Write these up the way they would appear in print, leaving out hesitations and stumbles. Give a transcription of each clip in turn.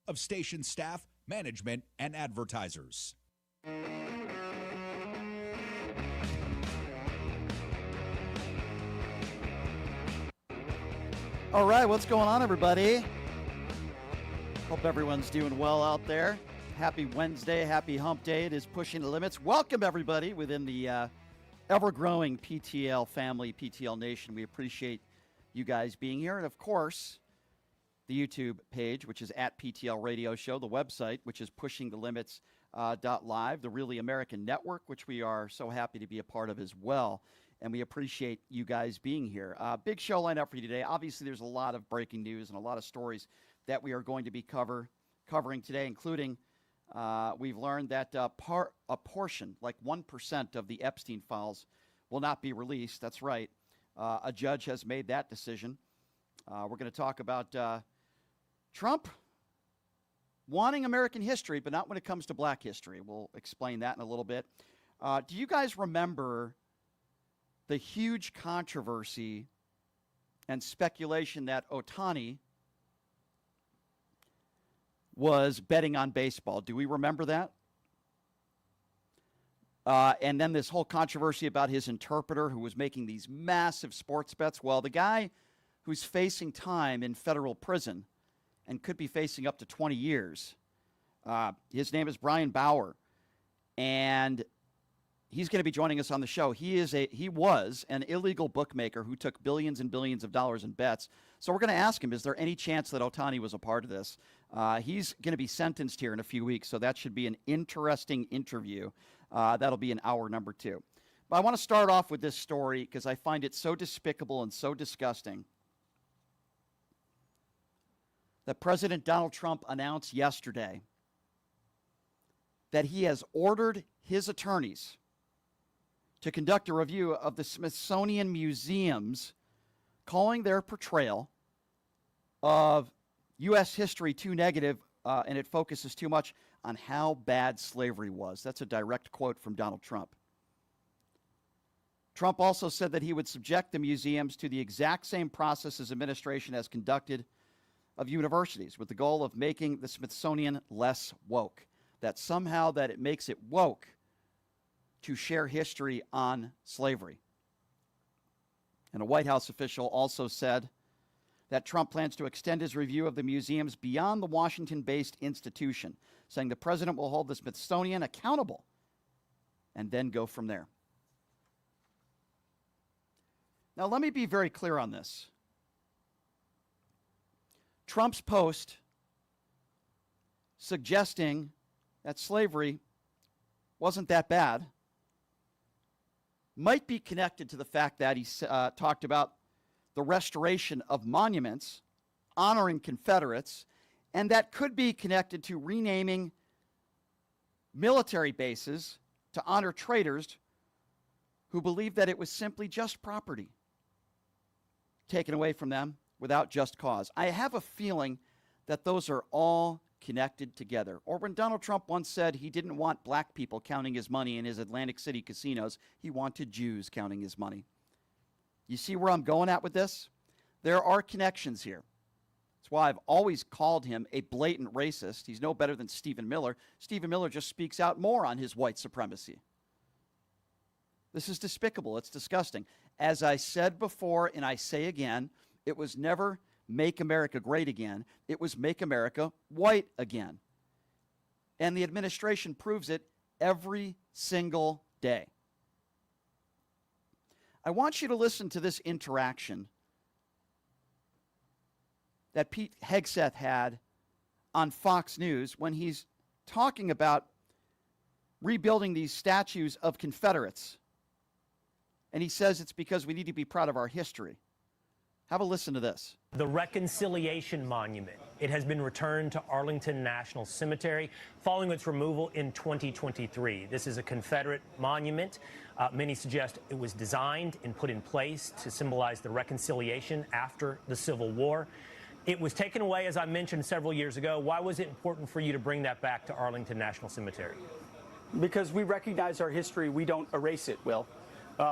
of station staff, management, and advertisers. All right, what's going on, everybody? Hope everyone's doing well out there. Happy Wednesday, happy hump day. It is Pushing the Limits. Welcome, everybody, within the ever-growing PTL family, PTL Nation. We appreciate you guys being here. And, of course, the YouTube page, which is at PTL Radio Show, the website, which is pushingthelimits.live, the Really American Network, which we are so happy to be a part of as well. And we appreciate you guys being here. Big show lineup for you today. Obviously, there's a lot of breaking news and a lot of stories that we are going to be covering today, including we've learned that a portion, like 1% of the Epstein files, will not be released. That's right. A judge has made that decision. We're going to talk about Trump wanting American history, but not when it comes to black history. We'll explain that in a little bit. Do you guys remember the huge controversy and speculation that Ohtani was betting on baseball? Do we remember that? And then this whole controversy about his interpreter who was making these massive sports bets. Well, the guy who's facing time in federal prison and could be facing up to 20 years, his name is Brian Bauer, and he's going to be joining us on the show. He was an illegal bookmaker who took billions and billions of dollars in bets. So we're going to ask him, is there any chance that Ohtani was a part of this? He's going to be sentenced here in a few weeks, so that should be an interesting interview. That'll be in hour number 2. But I want to start off with this story because I find it so despicable and so disgusting that President Donald Trump announced yesterday that he has ordered his attorneys to conduct a review of the Smithsonian museums, calling their portrayal of U.S. history too negative, and it focuses too much on how bad slavery was. That's a direct quote from Donald Trump. Trump also said that he would subject the museums to the exact same process his administration has conducted of universities, with the goal of making the Smithsonian less woke. That somehow that it makes it woke to share history on slavery. And a White House official also said that Trump plans to extend his review of the museums beyond the Washington-based institution, saying the president will hold the Smithsonian accountable and then go from there. Now, let me be very clear on this. Trump's post suggesting that slavery wasn't that bad might be connected to the fact that he talked about the restoration of monuments honoring Confederates, and that could be connected to renaming military bases to honor traitors who believed that it was simply just property taken away from them without just cause. I have a feeling that those are all connected together. Or when Donald Trump once said he didn't want black people counting his money in his Atlantic City casinos, he wanted Jews counting his money. You see where I'm going at with this? There are connections here. That's why I've always called him a blatant racist. He's no better than Stephen Miller. Stephen Miller just speaks out more on his white supremacy. This is despicable. It's disgusting. As I said before, and I say again, it was never Make America Great Again. It was Make America White Again. And the administration proves it every single day. I want you to listen to this interaction that Pete Hegseth had on Fox News when he's talking about rebuilding these statues of Confederates. And he says it's because we need to be proud of our history. Have a listen to this. The Reconciliation Monument. It has been returned to Arlington National Cemetery following its removal in 2023. This is a Confederate monument. Many suggest it was designed and put in place to symbolize the reconciliation after the Civil War. It was taken away, as I mentioned, several years ago. Why was it important for you to bring that back to Arlington National Cemetery? Because we recognize our history. We don't erase it, Will.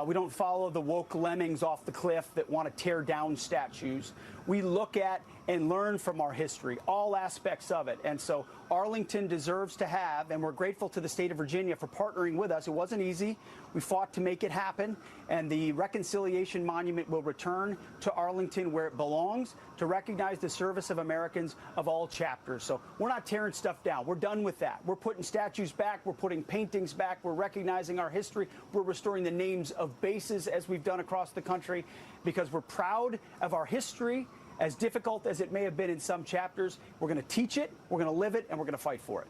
We don't follow the woke lemmings off the cliff that want to tear down statues. we look at and learn from our history, all aspects of it. And so Arlington deserves to have, and we're grateful to the state of Virginia for partnering with us. It wasn't easy. We fought to make it happen, and the Reconciliation Monument will return to Arlington where it belongs, to recognize the service of Americans of all chapters. So we're not tearing stuff down. We're done with that. We're putting statues back. We're putting paintings back. We're recognizing our history. We're restoring the names of bases as we've done across the country, because we're proud of our history. As difficult as it may have been in some chapters, we're going to teach it, we're going to live it, and we're going to fight for it.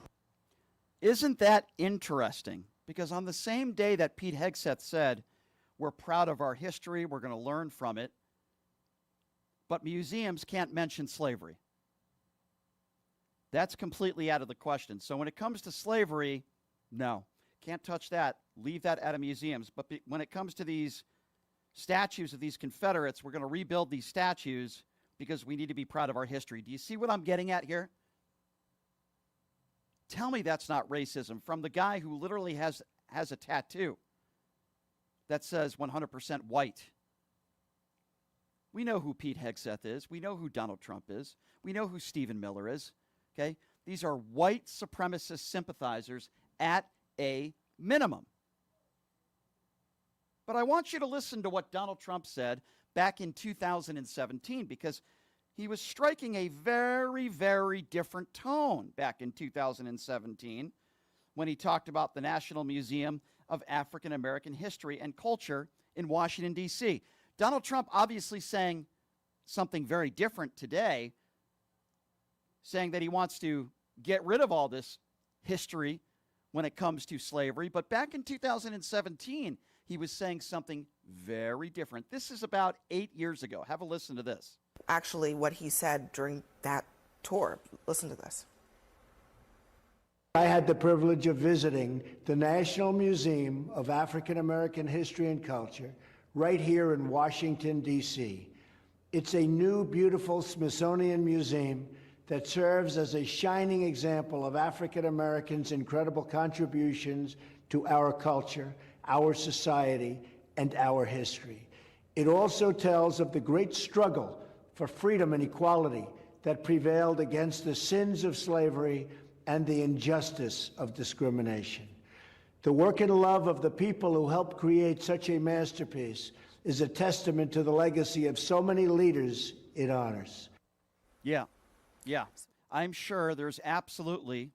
Isn't that interesting? Because on the same day that Pete Hegseth said, we're proud of our history, we're going to learn from it, but museums can't mention slavery. That's completely out of the question. So when it comes to slavery, no, can't touch that. Leave that out of museums. But when it comes to these statues of these Confederates, we're going to rebuild these statues because we need to be proud of our history. Do you see what I'm getting at here? Tell me that's not racism from the guy who literally has a tattoo that says 100% white. We know who Pete Hegseth is. We know who Donald Trump is. We know who Stephen Miller is. Okay? These are white supremacist sympathizers at a minimum. But I want you to listen to what Donald Trump said back in 2017, because he was striking a very, very different tone back in 2017 when he talked about the National Museum of African American History and Culture in Washington, D.C. Donald Trump obviously saying something very different today, saying that he wants to get rid of all this history when it comes to slavery. But back in 2017, he was saying something very different. This is about 8 years ago. Have a listen to this. Actually, what he said during that tour. Listen to this. I had the privilege of visiting the National Museum of African American History and Culture right here in Washington, D.C. It's a new, beautiful Smithsonian museum that serves as a shining example of African Americans' incredible contributions to our culture, our society, and our history. It also tells of the great struggle for freedom and equality that prevailed against the sins of slavery and the injustice of discrimination. The work and love of the people who helped create such a masterpiece is a testament to the legacy of so many leaders it honors. Yeah. I'm sure there's absolutely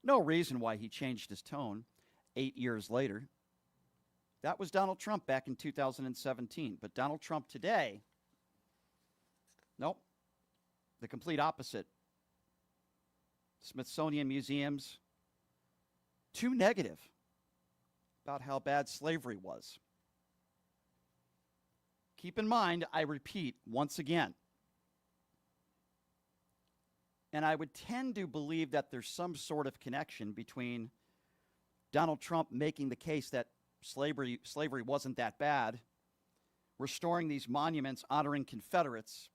no reason why he changed his tone 8 years later. That was Donald Trump back in 2017. But Donald Trump today, nope, the complete opposite. Smithsonian museums, too negative about how bad slavery was. Keep in mind, I repeat once again, and I would tend to believe that there's some sort of connection between Donald Trump making the case that slavery wasn't that bad, restoring these monuments honoring Confederates,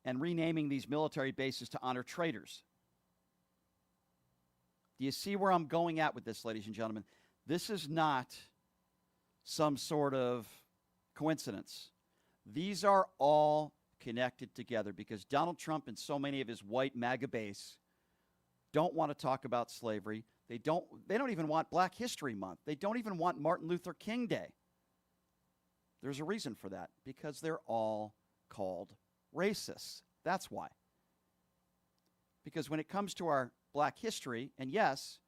and renaming these military bases to honor traitors. Do you see where I'm going at with this, ladies and gentlemen? This is not some sort of coincidence. These are all connected together because Donald Trump and so many of his white MAGA base don't want to talk about slavery. They don't even want Black History Month. They don't even want Martin Luther King Day. There's a reason for that, because they're all called racists. That's why. Because when it comes to our Black history, and yes,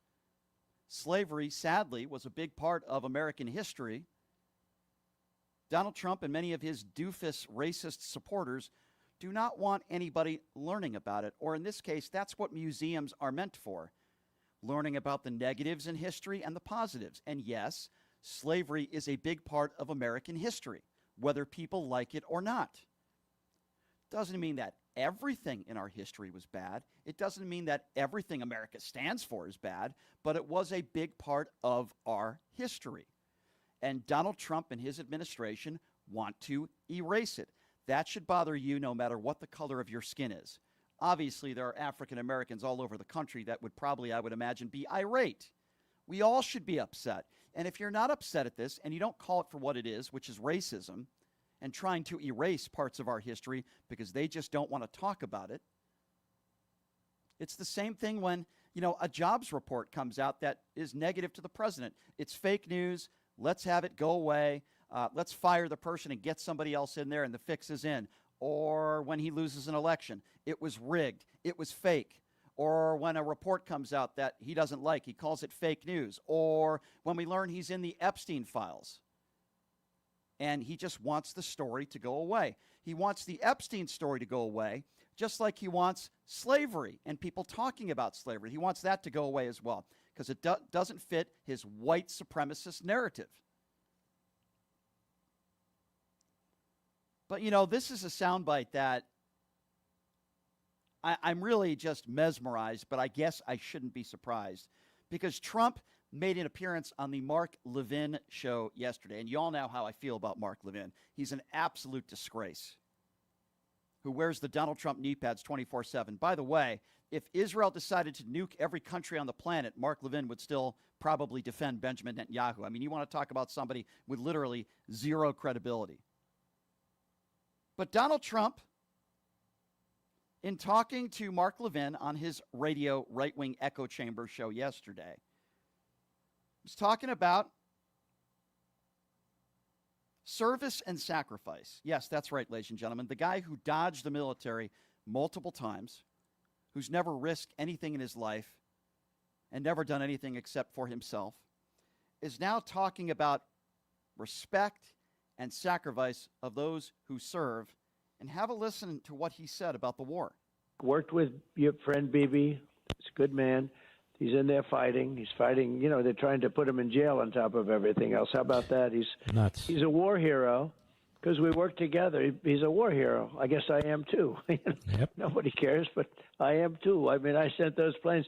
slavery, sadly, was a big part of American history, Donald Trump and many of his doofus racist supporters do not want anybody learning about it, or in this case, that's what museums are meant for, learning about the negatives in history and the positives. And yes, slavery is a big part of American history, whether people like it or not. Doesn't mean that everything in our history was bad. It doesn't mean that everything America stands for is bad, but it was a big part of our history. And Donald Trump and his administration want to erase it. That should bother you no matter what the color of your skin is. Obviously, there are African Americans all over the country that would probably, I would imagine, be irate. We all should be upset. And if you're not upset at this and you don't call it for what it is, which is racism, and trying to erase parts of our history because they just don't want to talk about it. It's the same thing when, a jobs report comes out that is negative to the president. It's fake news. Let's have it go away. Let's fire the person and get somebody else in there and the fix is in. Or when he loses an election, it was rigged. It was fake. Or when a report comes out that he doesn't like, he calls it fake news. Or when we learn he's in the Epstein files and he just wants the story to go away. He wants the Epstein story to go away, just like he wants slavery and people talking about slavery. He wants that to go away as well because it doesn't fit his white supremacist narrative. But, this is a soundbite that I'm really just mesmerized, but I guess I shouldn't be surprised because Trump made an appearance on the Mark Levin show yesterday. And you all know how I feel about Mark Levin. He's an absolute disgrace who wears the Donald Trump knee pads 24/7. By the way, if Israel decided to nuke every country on the planet, Mark Levin would still probably defend Benjamin Netanyahu. I mean, you want to talk about somebody with literally zero credibility. But Donald Trump, in talking to Mark Levin on his radio right-wing echo chamber show yesterday, was talking about service and sacrifice. Yes, that's right, ladies and gentlemen. The guy who dodged the military multiple times, who's never risked anything in his life and never done anything except for himself, is now talking about respect and sacrifice of those who serve. And have a listen to what he said about the war. Worked with your friend Bibi. He's a good man. He's in there fighting. He's fighting. They're trying to put him in jail on top of everything else. How about that? He's nuts. He's a war hero because we work together. He's a war hero. I guess I am too. Yep. Nobody cares, but I am too. I mean, I sent those planes.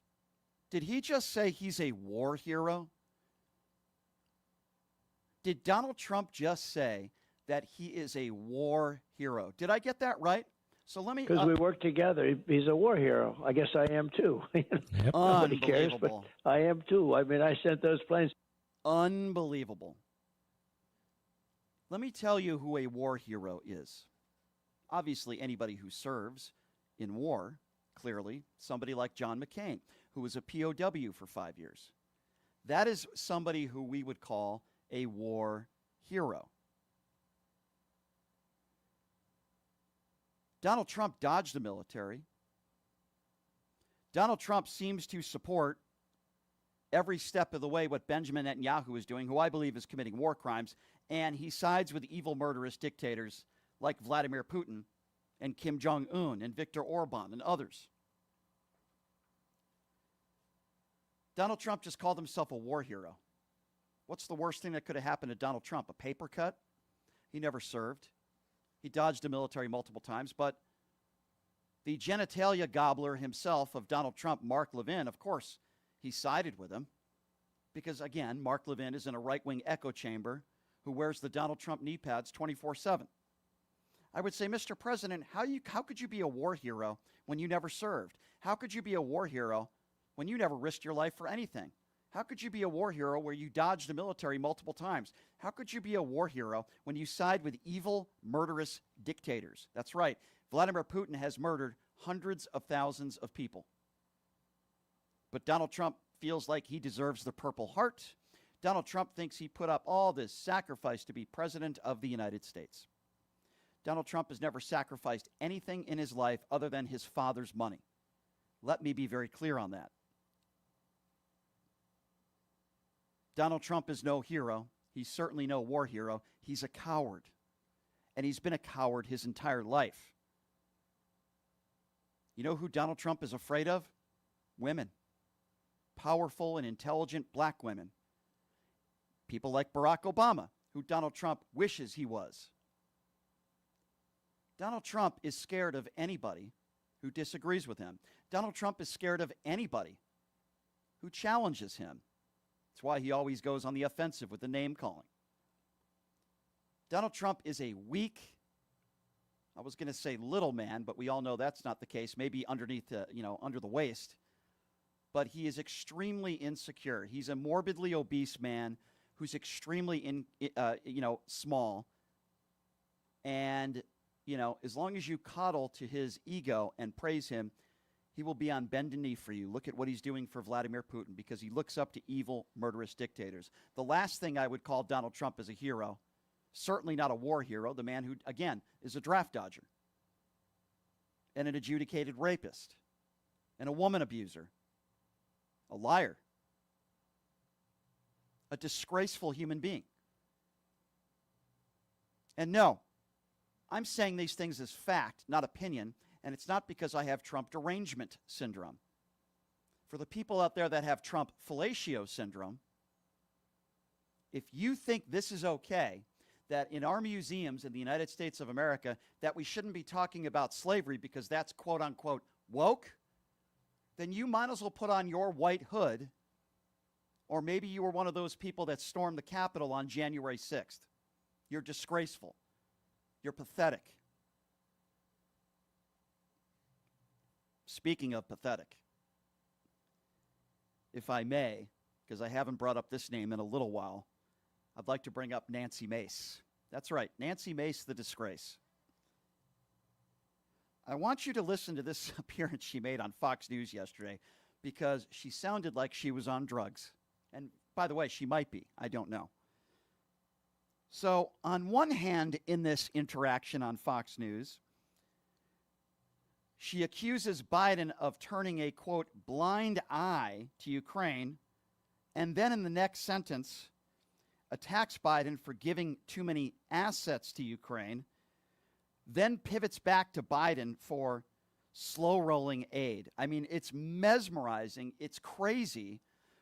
Did he just say he's a war hero? Did Donald Trump just say that he is a war hero? Did I get that right? So let me... Because we work together. He's a war hero. I guess I am too. Yep. Nobody cares, but I am too. I mean, I sent those planes. Unbelievable. Let me tell you who a war hero is. Obviously, anybody who serves in war, clearly, somebody like John McCain, who was a POW for 5 years. That is somebody who we would call a war hero. Donald Trump dodged the military. Donald Trump seems to support every step of the way what Benjamin Netanyahu is doing, who I believe is committing war crimes, and he sides with evil, murderous dictators like Vladimir Putin and Kim Jong-un and Viktor Orban and others. Donald Trump just called himself a war hero. What's the worst thing that could have happened to Donald Trump? A paper cut? He never served. He dodged the military multiple times, but the genitalia gobbler himself of Donald Trump, Mark Levin, of course, he sided with him because, again, Mark Levin is in a right-wing echo chamber who wears the Donald Trump knee pads 24/7. I would say, Mr. President, how could you be a war hero when you never served? How could you be a war hero when you never risked your life for anything? How could you be a war hero where you dodged the military multiple times? How could you be a war hero when you side with evil, murderous dictators? That's right. Vladimir Putin has murdered hundreds of thousands of people. But Donald Trump feels like he deserves the Purple Heart. Donald Trump thinks he put up all this sacrifice to be president of the United States. Donald Trump has never sacrificed anything in his life other than his father's money. Let me be very clear on that. Donald Trump is no hero. He's certainly no war hero. He's a coward. And he's been a coward his entire life. You know who Donald Trump is afraid of? Women. Powerful and intelligent black women. People like Barack Obama, who Donald Trump wishes he was. Donald Trump is scared of anybody who disagrees with him. Donald Trump is scared of anybody who challenges him. That's why he always goes on the offensive with the name calling. Donald Trump is a weak, I was going to say little man, but we all know that's not the case. Maybe underneath, under the waist. But he is extremely insecure. He's a morbidly obese man who's extremely small. And, you know, as long as you coddle to his ego and praise him, he will be on bended knee for you. Look at what he's doing for Vladimir Putin because he looks up to evil, murderous dictators. The last thing I would call Donald Trump is a hero, certainly not a war hero, the man who, again, is a draft dodger and an adjudicated rapist and a woman abuser, a liar, a disgraceful human being. And no, I'm saying these things as fact, not opinion, and it's not because I have Trump derangement syndrome. For the people out there that have Trump fellatio syndrome, if you think this is okay, that in our museums in the United States of America, that we shouldn't be talking about slavery because that's quote unquote woke, then you might as well put on your white hood, or maybe you were one of those people that stormed the Capitol on January 6th. You're disgraceful. You're pathetic. Speaking of pathetic, if I may, because I haven't brought up this name in a little while, I'd like to bring up Nancy Mace. That's right, Nancy Mace, the disgrace. I want you to listen to this appearance she made on Fox News yesterday because she sounded like she was on drugs. And by the way, she might be. I don't know. So on one hand, in this interaction on Fox News, she accuses Biden of turning a, quote, blind eye to Ukraine, and then in the next sentence, attacks Biden for giving too many assets to Ukraine, then pivots back to Biden for slow-rolling aid. I mean, it's mesmerizing. It's crazy.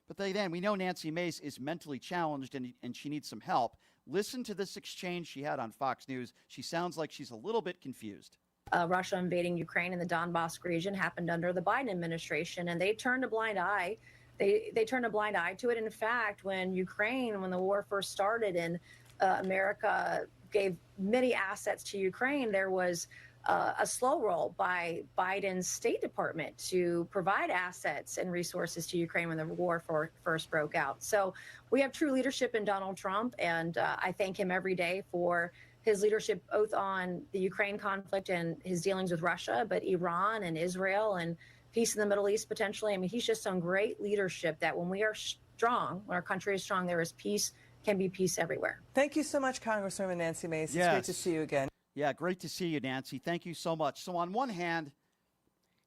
But then we know Nancy Mace is mentally challenged and she needs some help. Listen to this exchange she had on Fox News. She sounds like she's a little bit confused. Russia invading Ukraine in the Donbass region happened under the Biden administration, and they turned a blind eye. They turned a blind eye to it. In fact, when the war first started and America gave many assets to Ukraine, there was a slow roll by Biden's State Department to provide assets and resources to Ukraine when the war first broke out. So we have true leadership in Donald Trump, and I thank him every day for his leadership both on the Ukraine conflict and his dealings with Russia, but Iran and Israel and peace in the Middle East potentially. I mean, he's just shown great leadership that when we are strong, when our country is strong, there is peace, can be peace everywhere. Thank you so much, Congresswoman Nancy Mace. It's great to see you again. Yeah, great to see you, Nancy. Thank you so much. So on one hand,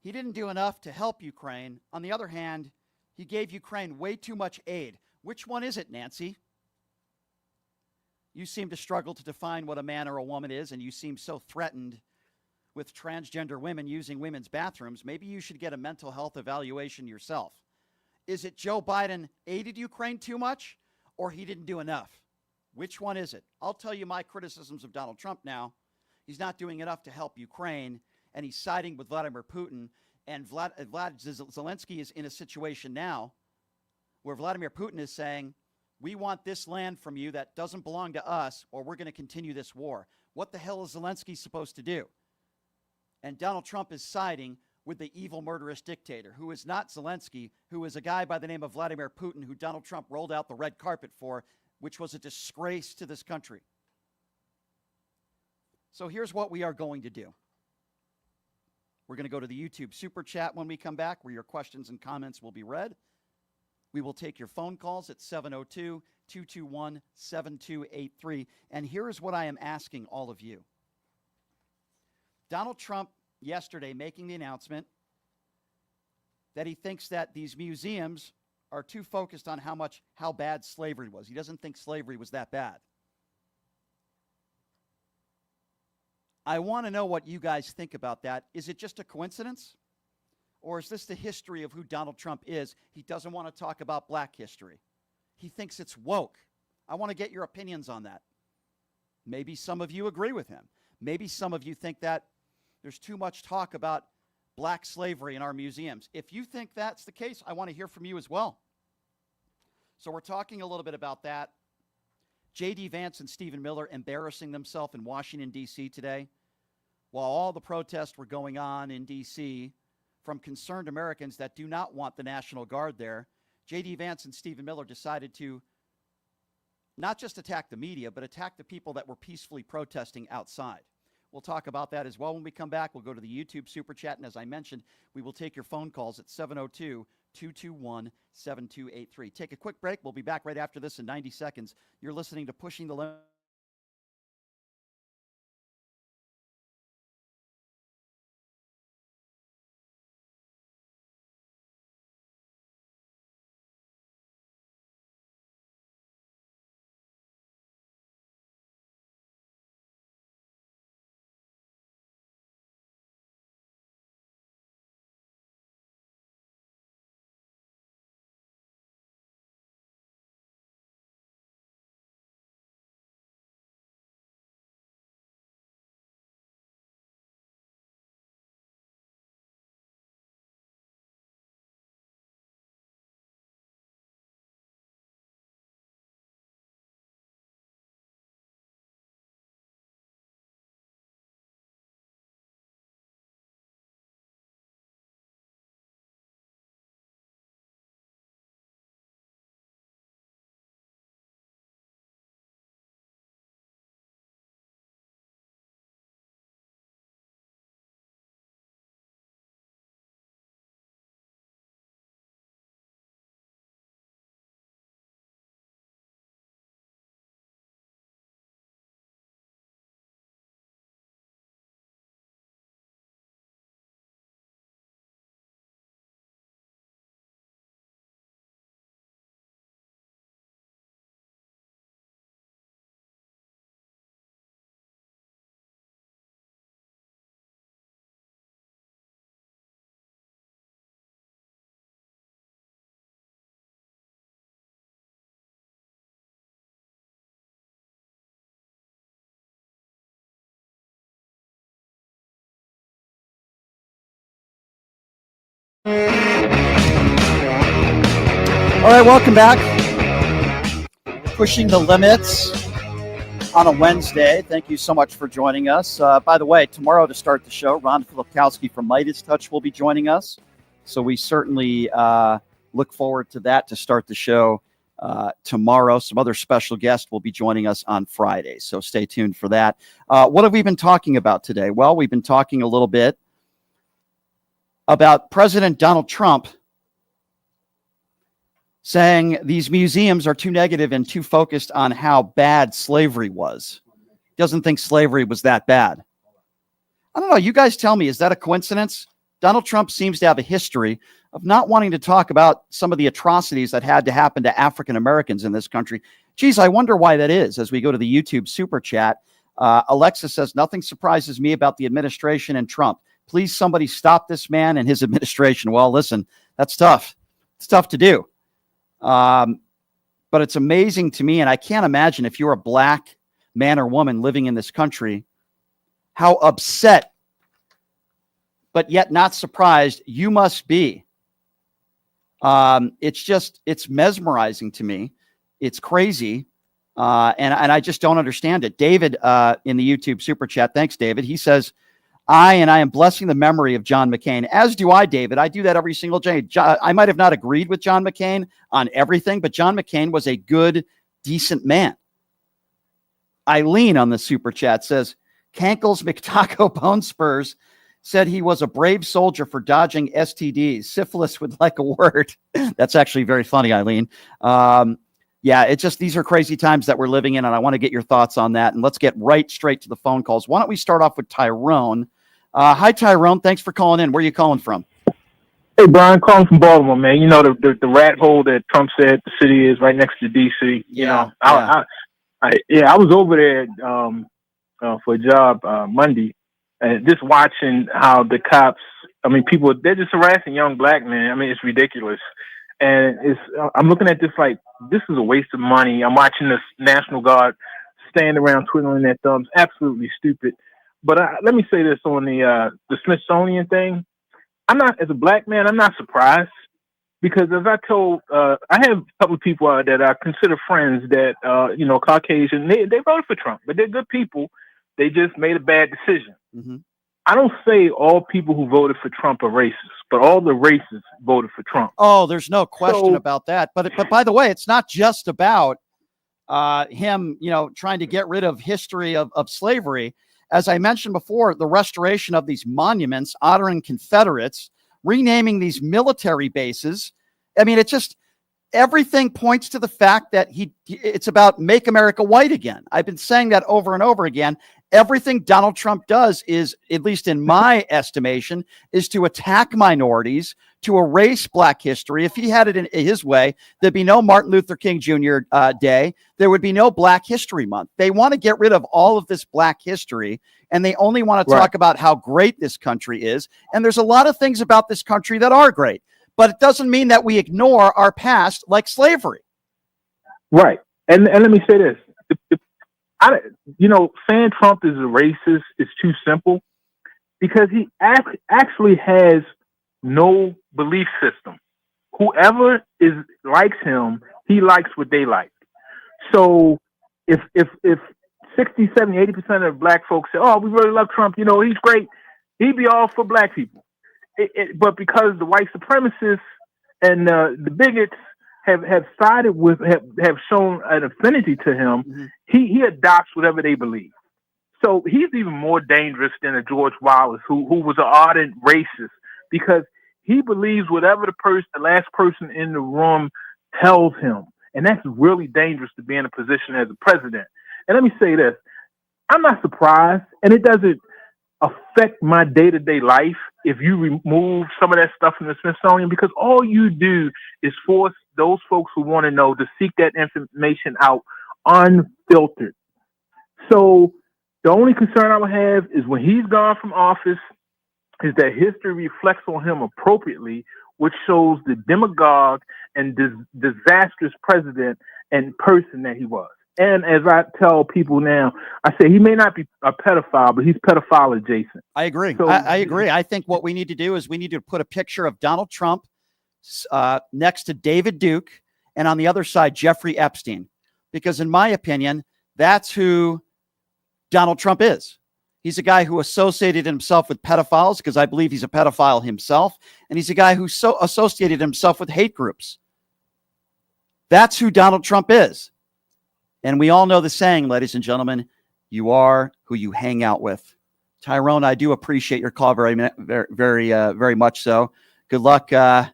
he didn't do enough to help Ukraine. On the other hand, he gave Ukraine way too much aid. Which one is it, Nancy? You seem to struggle to define what a man or a woman is, and you seem so threatened with transgender women using women's bathrooms. Maybe you should get a mental health evaluation yourself. Is it Joe Biden aided Ukraine too much, or he didn't do enough? Which one is it? I'll tell you my criticisms of Donald Trump now. He's not doing enough to help Ukraine, and he's siding with Vladimir Putin. And Zelensky is in a situation now where Vladimir Putin is saying, we want this land from you that doesn't belong to us, or we're going to continue this war. What the hell is Zelensky supposed to do? And Donald Trump is siding with the evil, murderous dictator, who is not Zelensky, who is a guy by the name of Vladimir Putin, who Donald Trump rolled out the red carpet for, which was a disgrace to this country. So here's what we are going to do. We're going to go to the YouTube Super Chat when we come back, where your questions and comments will be read. We will take your phone calls at 702-221-7283. And here is what I am asking all of you. Donald Trump yesterday making the announcement that he thinks that these museums are too focused on how bad slavery was. He doesn't think slavery was that bad. I want to know what you guys think about that. Is it just a coincidence? Or is this the history of who Donald Trump is? He doesn't want to talk about black history. He thinks it's woke. I want to get your opinions on that. Maybe some of you agree with him. Maybe some of you think that there's too much talk about black slavery in our museums. If you think that's the case, I want to hear from you as well. So we're talking a little bit about that. J.D. Vance and Stephen Miller embarrassing themselves in Washington, D.C. today, while all the protests were going on in D.C., from concerned Americans that do not want the National Guard there. J.D. Vance and Stephen Miller decided to not just attack the media, but attack the people that were peacefully protesting outside. We'll talk about that as well when we come back. We'll go to the YouTube Super Chat, and as I mentioned, we will take your phone calls at 702-221-7283. Take a quick break. We'll be back right after this in 90 seconds. You're listening to Pushing the Limit. All right, welcome back. Pushing the Limits on a Wednesday. Thank you so much for joining us. By the way, tomorrow to start the show, Ron Filipkowski from Midas Touch will be joining us. So we certainly look forward to that to start the show tomorrow. Some other special guests will be joining us on Friday. So stay tuned for that. What have we been talking about today? Well, we've been talking a little bit about President Donald Trump saying these museums are too negative and too focused on how bad slavery was. Doesn't think slavery was that bad. I don't know. You guys tell me, is that a coincidence? Donald Trump seems to have a history of not wanting to talk about some of the atrocities that had to happen to African Americans in this country. Geez, I wonder why that is. As we go to the YouTube Super Chat, Alexa says, nothing surprises me about the administration and Trump. Please, somebody stop this man and his administration. Well, listen, that's tough. It's tough to do. But it's amazing to me, and I can't imagine if you're a black man or woman living in this country, how upset, but yet not surprised you must be. It's mesmerizing to me. It's crazy. And I just don't understand it. David, in the YouTube Super Chat, thanks, David. He says, I am blessing the memory of John McCain, as do I, David. I do that every single day. I might have not agreed with John McCain on everything, but John McCain was a good, decent man. Eileen on the Super Chat says, Cankles McTaco Bone Spurs said he was a brave soldier for dodging STDs. Syphilis would like a word. That's actually very funny, Eileen. Yeah, it's just these are crazy times that we're living in, and I want to get your thoughts on that. And let's get straight to the phone calls. Why don't we start off with Tyrone? Hi, Tyrone. Thanks for calling in. Where are you calling from? Hey, Brian, calling from Baltimore, man. You know, the rat hole that Trump said the city is right next to D.C. I was over there for a job Monday, and just watching how the cops, people, they're just harassing young black men. It's ridiculous. And I'm looking at this like, this is a waste of money. I'm watching this National Guard stand around twiddling their thumbs. Absolutely stupid. But let me say this on the Smithsonian thing. As a black man, I'm not surprised because as I told, I have a couple of people that I consider friends that, Caucasian, they voted for Trump, but they're good people. They just made a bad decision. Mm-hmm. I don't say all people who voted for Trump are racist, but all the racists voted for Trump. Oh, there's no question about that. But by the way, it's not just about him, trying to get rid of history of slavery. As I mentioned before, the restoration of these monuments honoring Confederates, renaming these military bases. I mean, everything points to the fact that it's about make America white again. I've been saying that over and over again. Everything Donald Trump does is, at least in my estimation, is to attack minorities, to erase Black history. If he had it in his way, there'd be no Martin Luther King Jr. Day. There would be no Black History Month. They want to get rid of all of this Black history, and they only want to talk about how great this country is. And there's a lot of things about this country that are great, but it doesn't mean that we ignore our past, like slavery. Right. And let me say this. Saying Trump is a racist is too simple, because he actually has no belief system. Whoever likes him, he likes what they like. So if 60, 70, 80% of Black folks say, oh, we really love Trump, he's great, he'd be all for Black people. But because the white supremacists and the bigots have sided with, have shown an affinity to him, he adopts whatever they believe. So he's even more dangerous than a George Wallace, who was an ardent racist, because he believes whatever the last person in the room tells him. And that's really dangerous to be in a position as a president. And let me say this, I'm not surprised, and it doesn't affect my day-to-day life if you remove some of that stuff from the Smithsonian, because all you do is force those folks who want to know to seek that information out unfiltered. So the only concern I would have is when he's gone from office, is that history reflects on him appropriately, which shows the demagogue and disastrous president and person that he was. And as I tell people now, I say he may not be a pedophile, but he's pedophile adjacent. I agree. So, I agree. I think what we need to do is we need to put a picture of Donald Trump next to David Duke, and on the other side, Jeffrey Epstein, because in my opinion, that's who Donald Trump is. He's a guy who associated himself with pedophiles, because I believe he's a pedophile himself. And he's a guy who associated himself with hate groups. That's who Donald Trump is. And we all know the saying, ladies and gentlemen, you are who you hang out with. Tyrone, I do appreciate your call very, very much so. Good luck to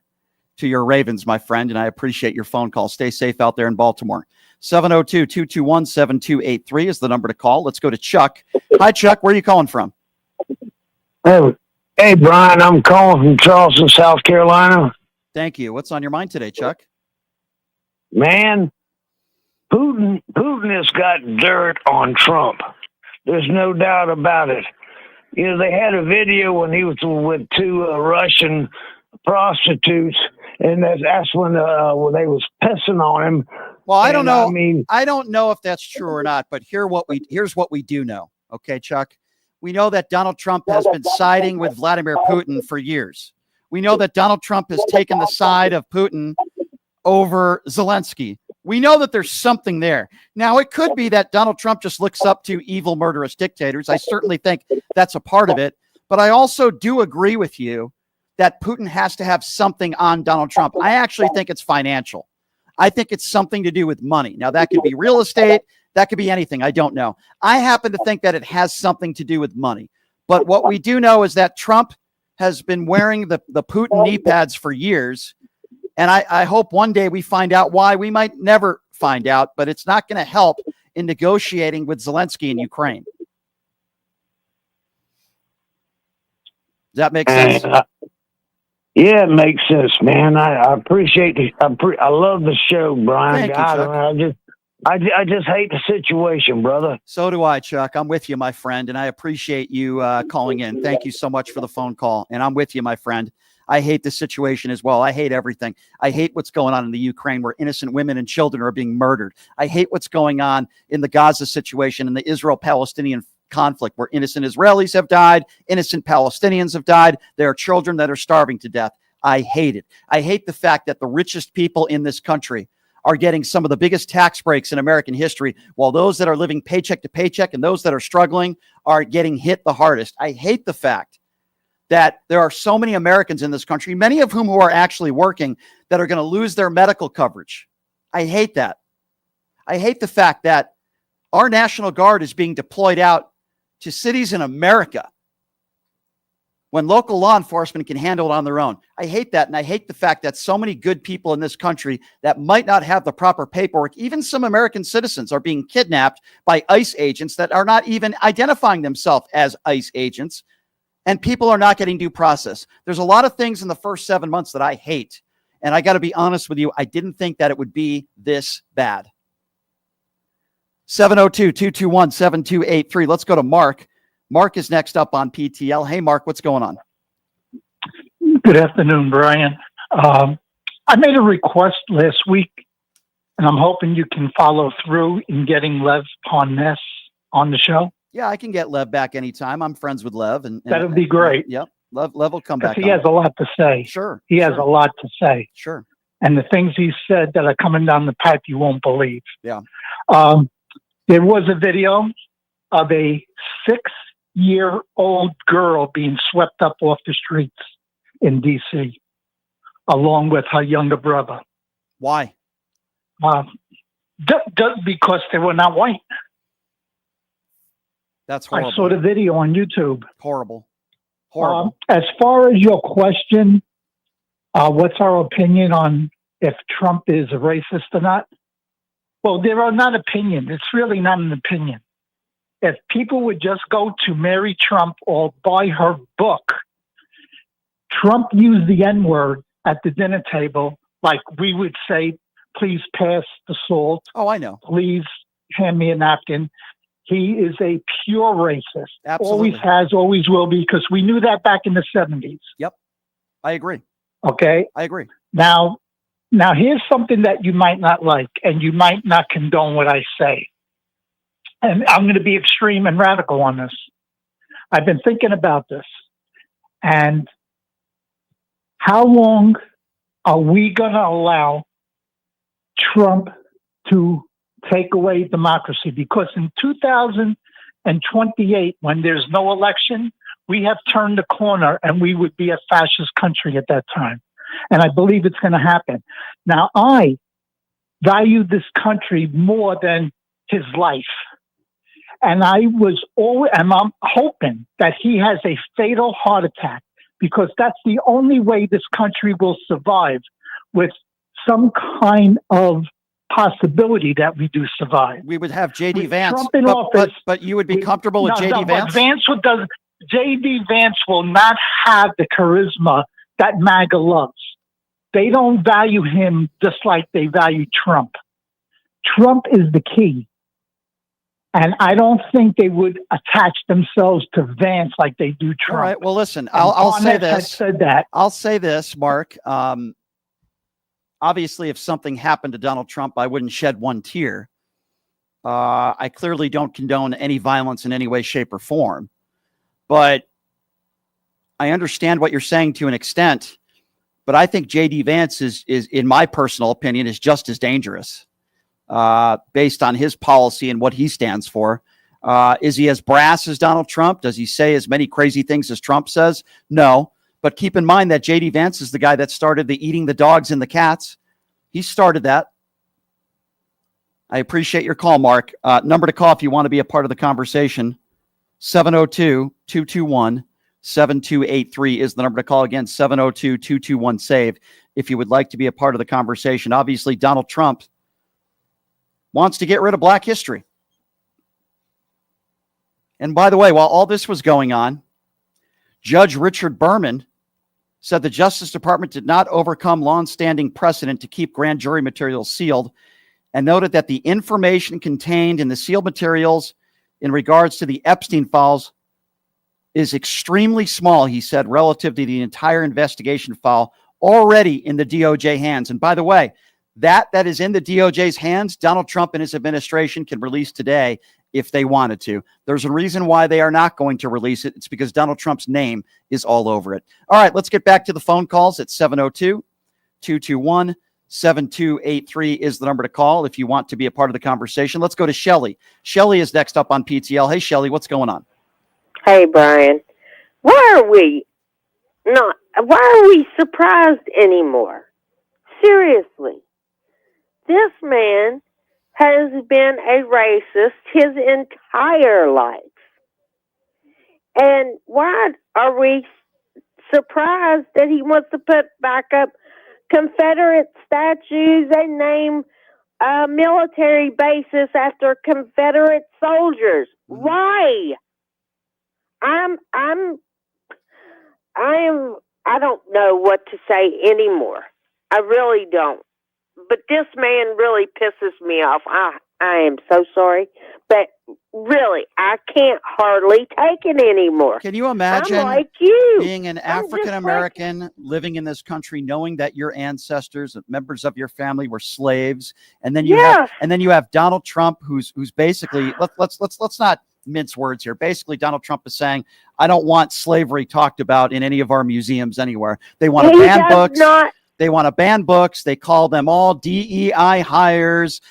your Ravens, my friend. And I appreciate your phone call. Stay safe out there in Baltimore. 702-221-7283 is the number to call. Let's go to Chuck. Hi, Chuck. Where are you calling from? Hey, Brian. I'm calling from Charleston, South Carolina. Thank you. What's on your mind today, Chuck? Man, Putin has got dirt on Trump. There's no doubt about it. They had a video when he was with two Russian prostitutes, and that's when they was pissing on him. Well, I don't know. I don't know if that's true or not, but here's what we do know. Okay, Chuck. We know that Donald Trump has been siding with Vladimir Putin for years. We know that Donald Trump has taken the side of Putin over Zelensky. We know that there's something there. Now, it could be that Donald Trump just looks up to evil, murderous dictators. I certainly think that's a part of it. But I also do agree with you that Putin has to have something on Donald Trump. I actually think it's financial. I think it's something to do with money. Now, that could be real estate. That could be anything. I don't know. I happen to think that it has something to do with money. But what we do know is that Trump has been wearing the Putin knee pads for years. And I hope one day we find out why. We might never find out, but it's not going to help in negotiating with Zelensky in Ukraine. Does that make sense? Yeah, it makes sense, man. I appreciate it. I love the show, Brian. Thank you, Chuck. I just hate the situation, brother. So do I, Chuck. I'm with you, my friend, and I appreciate you calling in. Thank you so much for the phone call, and I'm with you, my friend. I hate the situation as well. I hate everything. I hate what's going on in the Ukraine, where innocent women and children are being murdered. I hate what's going on in the Gaza situation and the Israel-Palestinian conflict, where innocent Israelis have died, innocent Palestinians have died. There are children that are starving to death. I hate it. I hate the fact that the richest people in this country are getting some of the biggest tax breaks in American history, while those that are living paycheck to paycheck and those that are struggling are getting hit the hardest. I hate the fact that there are so many Americans in this country, many of whom who are actually working, that are going to lose their medical coverage. I hate that. I hate the fact that our National Guard is being deployed out to cities in America when local law enforcement can handle it on their own. I hate that. And I hate the fact that so many good people in this country that might not have the proper paperwork, even some American citizens, are being kidnapped by ICE agents that are not even identifying themselves as ICE agents. And people are not getting due process. There's a lot of things in the first 7 months that I hate. And I got to be honest with you, I didn't think that it would be this bad. 702-221-7283. Let's go to Mark. Mark is next up on PTL. Hey, Mark, what's going on? Good afternoon, Brian. I made a request last week, and I'm hoping you can follow through in getting Lev Parnas on the show. Yeah, I can get Lev back anytime. I'm friends with Lev. And that would be great. Yep. Lev will come back. He has a lot to say. Sure. He has a lot to say. Sure. And the things he said that are coming down the pipe, you won't believe. Yeah. There was a video of a 6-year-old girl being swept up off the streets in D.C., along with her younger brother. Why? Because they were not white. That's horrible. I saw the video on YouTube. Horrible. As far as your question, what's our opinion on if Trump is a racist or not? Well, there are not opinions. It's really not an opinion. If people would just go to Mary Trump or buy her book, Trump used the N-word at the dinner table like we would say, please pass the salt. Oh, I know. Please hand me a napkin. He is a pure racist. Absolutely. Always has, always will be, because we knew that back in the 70s. Yep. I agree. Okay? I agree. Now here's something that you might not like, and you might not condone what I say. And I'm going to be extreme and radical on this. I've been thinking about this. And how long are we going to allow Trump to take away democracy? Because in 2028, when there's no election, we have turned the corner and we would be a fascist country at that time. And I believe it's going to happen. Now, I value this country more than his life. And I'm hoping that he has a fatal heart attack, because that's the only way this country will survive, with some kind of possibility that we do survive. We would have J.D. Vance, Trump in office, but you would be comfortable with J.D. Vance? J.D. Vance will not have the charisma that MAGA loves. They don't value him just like they value Trump. Trump is the key. And I don't think they would attach themselves to Vance like they do Trump. All right. Well, listen, I'll say this. Said that. I'll say this, Mark. Obviously, if something happened to Donald Trump, I wouldn't shed one tear. I clearly don't condone any violence in any way, shape, or form. But I understand what you're saying to an extent. But I think J.D. Vance is, in my personal opinion, is just as dangerous. Based on his policy and what he stands for. Is he as brass as Donald Trump? Does he say as many crazy things as Trump says? No. But keep in mind that J.D. Vance is the guy that started the eating the dogs and the cats. He started that. I appreciate your call, Mark. Number to call if you want to be a part of the conversation. 702-221-7283 is the number to call. Again, 702-221-SAVE if you would like to be a part of the conversation. Obviously, Donald Trump wants to get rid of Black history. And by the way, while all this was going on, Judge Richard Berman said the Justice Department did not overcome long-standing precedent to keep grand jury materials sealed, and noted that the information contained in the sealed materials in regards to the Epstein files is extremely small, he said, relative to the entire investigation file already in the DOJ hands. And by the way, that is in the DOJ's hands, Donald Trump and his administration can release today if they wanted to. There's a reason why they are not going to release it. It's because Donald Trump's name is all over it. All right, let's get back to the phone calls at 702-221-7283 is the number to call if you want to be a part of the conversation. Let's go to Shelley. Shelley is next up on PTL. Hey, Shelley, what's going on? Hey, Brian. Why are we surprised anymore? Seriously. This man has been a racist his entire life. And why are we surprised that he wants to put back up Confederate statues and name military bases after Confederate soldiers? Why? I don't know what to say anymore. I really don't. But this man really pisses me off. I am so sorry. But really, I can't hardly take it anymore. Can you imagine I'm like you. being an African American living in this country, knowing that your ancestors, members of your family, were slaves, and then you have Donald Trump, who's basically let's not mince words here. Basically, Donald Trump is saying, I don't want slavery talked about in any of our museums anywhere. They want to ban books. They want to ban books. They call them all DEI hires.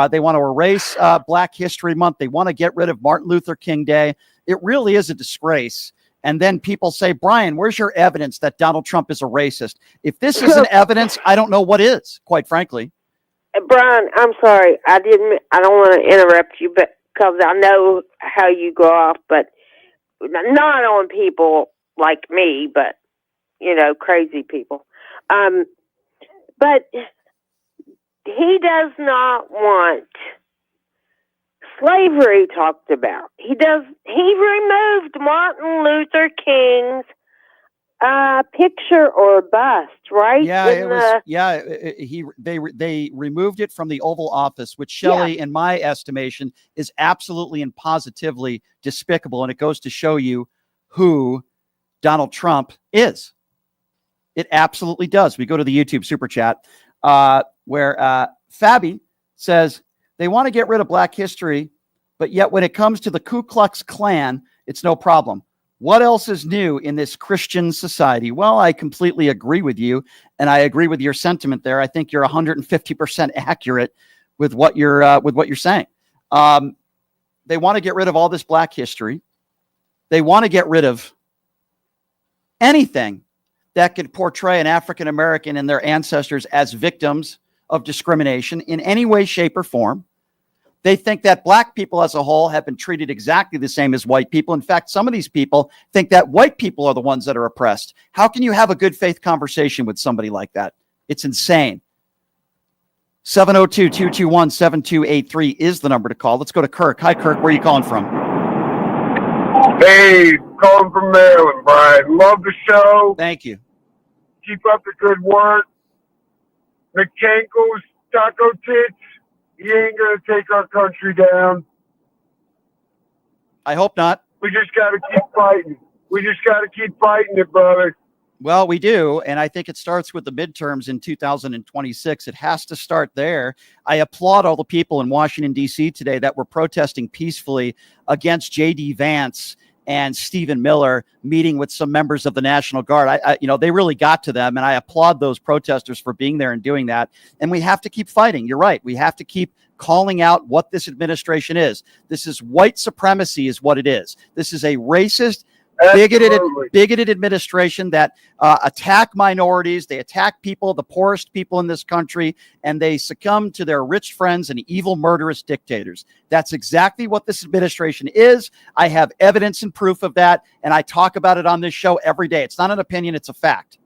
They want to erase Black History Month. They want to get rid of Martin Luther King Day. It really is a disgrace. And then people say, Brian, where's your evidence that Donald Trump is a racist? If this isn't evidence, I don't know what is, quite frankly. Brian, I'm sorry. I don't want to interrupt you, but because I know how you go off, but not on people like me, but, crazy people. But he does not want slavery talked about. He removed Martin Luther King's picture or bust, right? They removed it from the Oval Office, which, Shelley, in my estimation, is absolutely and positively despicable. And it goes to show you who Donald Trump is. It absolutely does. We go to the YouTube super chat where Fabi says they want to get rid of Black history, but yet when it comes to the Ku Klux Klan, it's no problem. What else is new in this Christian society? Well, I completely agree with you, and I agree with your sentiment there. I think you're 150% accurate with what you're saying. They want to get rid of all this Black history. They want to get rid of anything that could portray an African American and their ancestors as victims of discrimination in any way, shape, or form. They think that Black people as a whole have been treated exactly the same as white people. In fact, some of these people think that white people are the ones that are oppressed. How can you have a good faith conversation with somebody like that? It's insane. 702-221-7283 is the number to call. Let's go to Kirk. Hi, Kirk. Where are you calling from? Hey, calling from Maryland, Brian. Love the show. Thank you. Keep up the good work. McCankle's taco tits. He ain't going to take our country down. I hope not. We just got to keep fighting. It, brother. Well, we do. And I think it starts with the midterms in 2026. It has to start there. I applaud all the people in Washington, D.C. today that were protesting peacefully against J.D. Vance and Stephen Miller meeting with some members of the National Guard. They really got to them, and I applaud those protesters for being there and doing that. And we have to keep fighting. You're right. We have to keep calling out what this administration is. This is white supremacy is what it is. This is a racist, bigoted administration that attack minorities. They attack people, the poorest people in this country, and they succumb to their rich friends and evil, murderous dictators. That's exactly what this administration is. I have evidence and proof of that, and I talk about it on this show every day. It's not an opinion, it's a fact.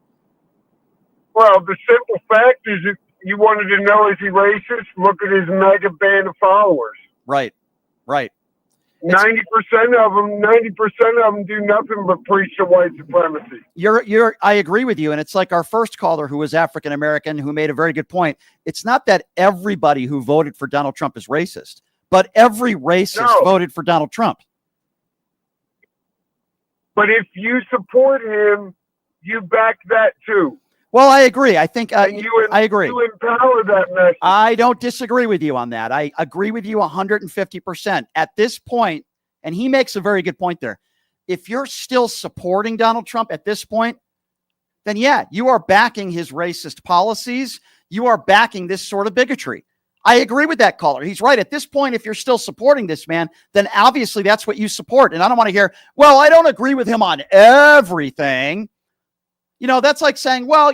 Well, the simple fact is that you wanted to know, is he racist? Look at his mega band of followers. Right. 90% of them do nothing but preach to white supremacy. I agree with you. And it's like our first caller who was African American, who made a very good point. It's not that everybody who voted for Donald Trump is racist, but every racist voted for Donald Trump. But if you support him, you back that too. Well, I agree. I think I agree. You empower that message. I don't disagree with you on that. I agree with you 150%. At this point, and he makes a very good point there, if you're still supporting Donald Trump at this point, then yeah, you are backing his racist policies. You are backing this sort of bigotry. I agree with that caller. He's right. At this point, if you're still supporting this man, then obviously that's what you support. And I don't want to hear, well, I don't agree with him on everything. That's like saying, well,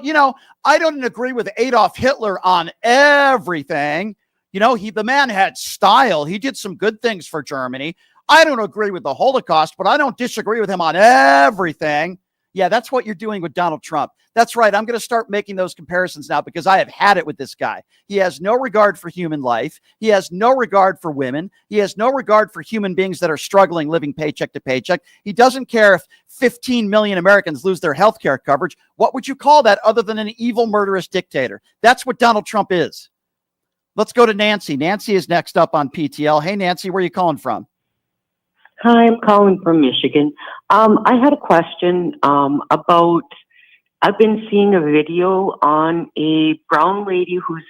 I don't agree with Adolf Hitler on everything. You know, the man had style. He did some good things for Germany. I don't agree with the Holocaust, but I don't disagree with him on everything. Yeah, that's what you're doing with Donald Trump. That's right. I'm going to start making those comparisons now because I have had it with this guy. He has no regard for human life. He has no regard for women. He has no regard for human beings that are struggling, living paycheck to paycheck. He doesn't care if 15 million Americans lose their health care coverage. What would you call that other than an evil, murderous dictator? That's what Donald Trump is. Let's go to Nancy. Nancy is next up on PTL. Hey, Nancy, where are you calling from? Hi, I'm calling from Michigan. I had a question about, I've been seeing a video on a brown lady who's,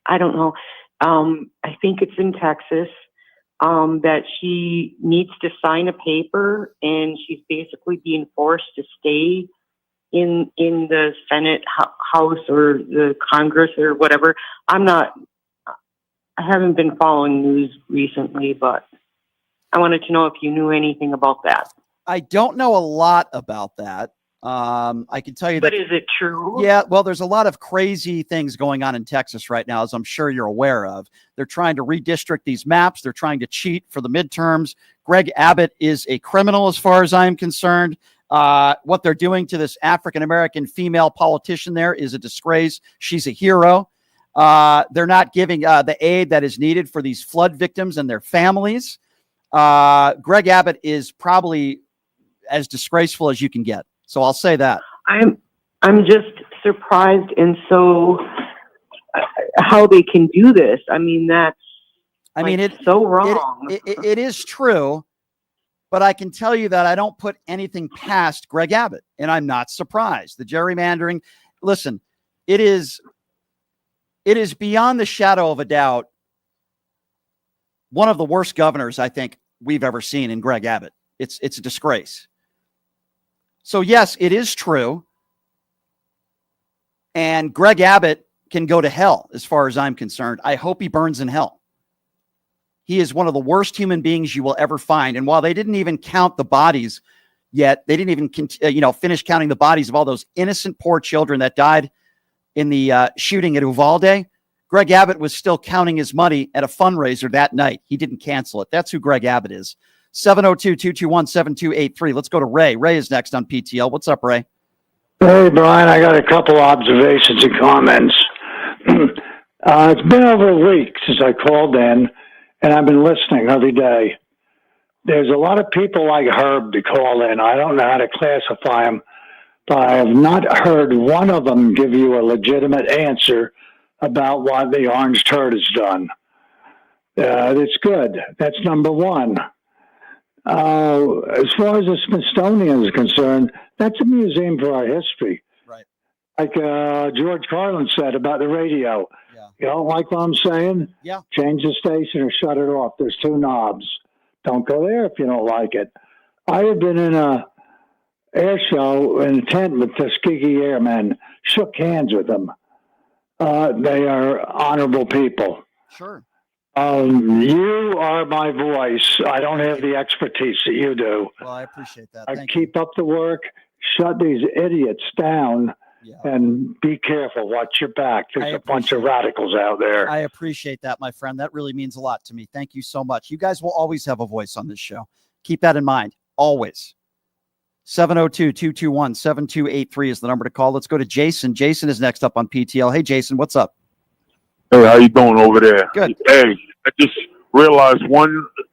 I don't know, I think it's in Texas, that she needs to sign a paper and she's basically being forced to stay in the Senate House or the Congress or whatever. I haven't been following news recently, but I wanted to know if you knew anything about that. I don't know a lot about that. I can tell you that. But is it true? Yeah, well, there's a lot of crazy things going on in Texas right now, as I'm sure you're aware of. They're trying to redistrict these maps. They're trying to cheat for the midterms. Greg Abbott is a criminal as far as I'm concerned. What they're doing to this African-American female politician there is a disgrace. She's a hero. They're not giving the aid that is needed for these flood victims and their families. Greg Abbott is probably as disgraceful as you can get. So I'll say that. I'm just surprised and so how they can do this. I mean, it's so wrong. It is true, but I can tell you that I don't put anything past Greg Abbott, and I'm not surprised. The gerrymandering, listen, it is beyond the shadow of a doubt one of the worst governors I think we've ever seen in Greg Abbott. It's a disgrace. So yes, it is true. And Greg Abbott can go to hell as far as I'm concerned. I hope he burns in hell. He is one of the worst human beings you will ever find. And while they didn't even count the bodies yet, they didn't even finish counting the bodies of all those innocent poor children that died in the shooting at Uvalde. Greg Abbott was still counting his money at a fundraiser that night. He didn't cancel it. That's who Greg Abbott is. 702-221-7283. Let's go to Ray. Ray is next on PTL. What's up, Ray? Hey, Brian, I got a couple observations and comments. It's been over a week since I called in, and I've been listening every day. There's a lot of people like Herb to call in. I don't know how to classify them, but I have not heard one of them give you a legitimate answer about what the orange turd has done. It's good. That's number one. As far as the Smithsonian is concerned, that's a museum for our history. Right. Like George Carlin said about the radio. Yeah. You don't like what I'm saying? Yeah. Change the station or shut it off. There's two knobs. Don't go there if you don't like it. I have been in a air show in a tent with Tuskegee Airmen, shook hands with them. They are honorable people. Sure. You are my voice. I don't have the expertise that you do. Well, I appreciate that. I keep up the work, shut these idiots down, and be careful. Watch your back. There's a bunch of radicals out there. I appreciate that, my friend. That really means a lot to me. Thank you so much. You guys will always have a voice on this show. Keep that in mind. Always. 702-221-7283 is the number to call. Let's go to Jason. Jason is next up on PTL. Hey, Jason, what's up? Hey, how you doing over there? Good. Hey, I just realized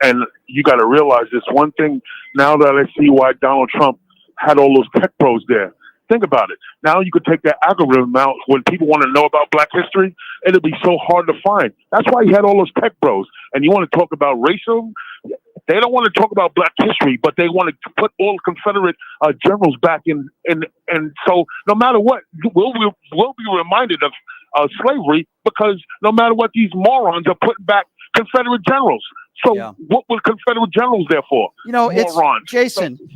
and you got to realize this one thing now that I see why Donald Trump had all those tech pros there. Think about it. Now you could take that algorithm out when people want to know about Black history. It'll be so hard to find. That's why he had all those tech bros. And you want to talk about racism? They don't want to talk about Black history, but they want to put all Confederate generals back in. And so no matter what, we'll be reminded of slavery because no matter what, these morons are putting back Confederate generals. So what were Confederate generals there for? Morons.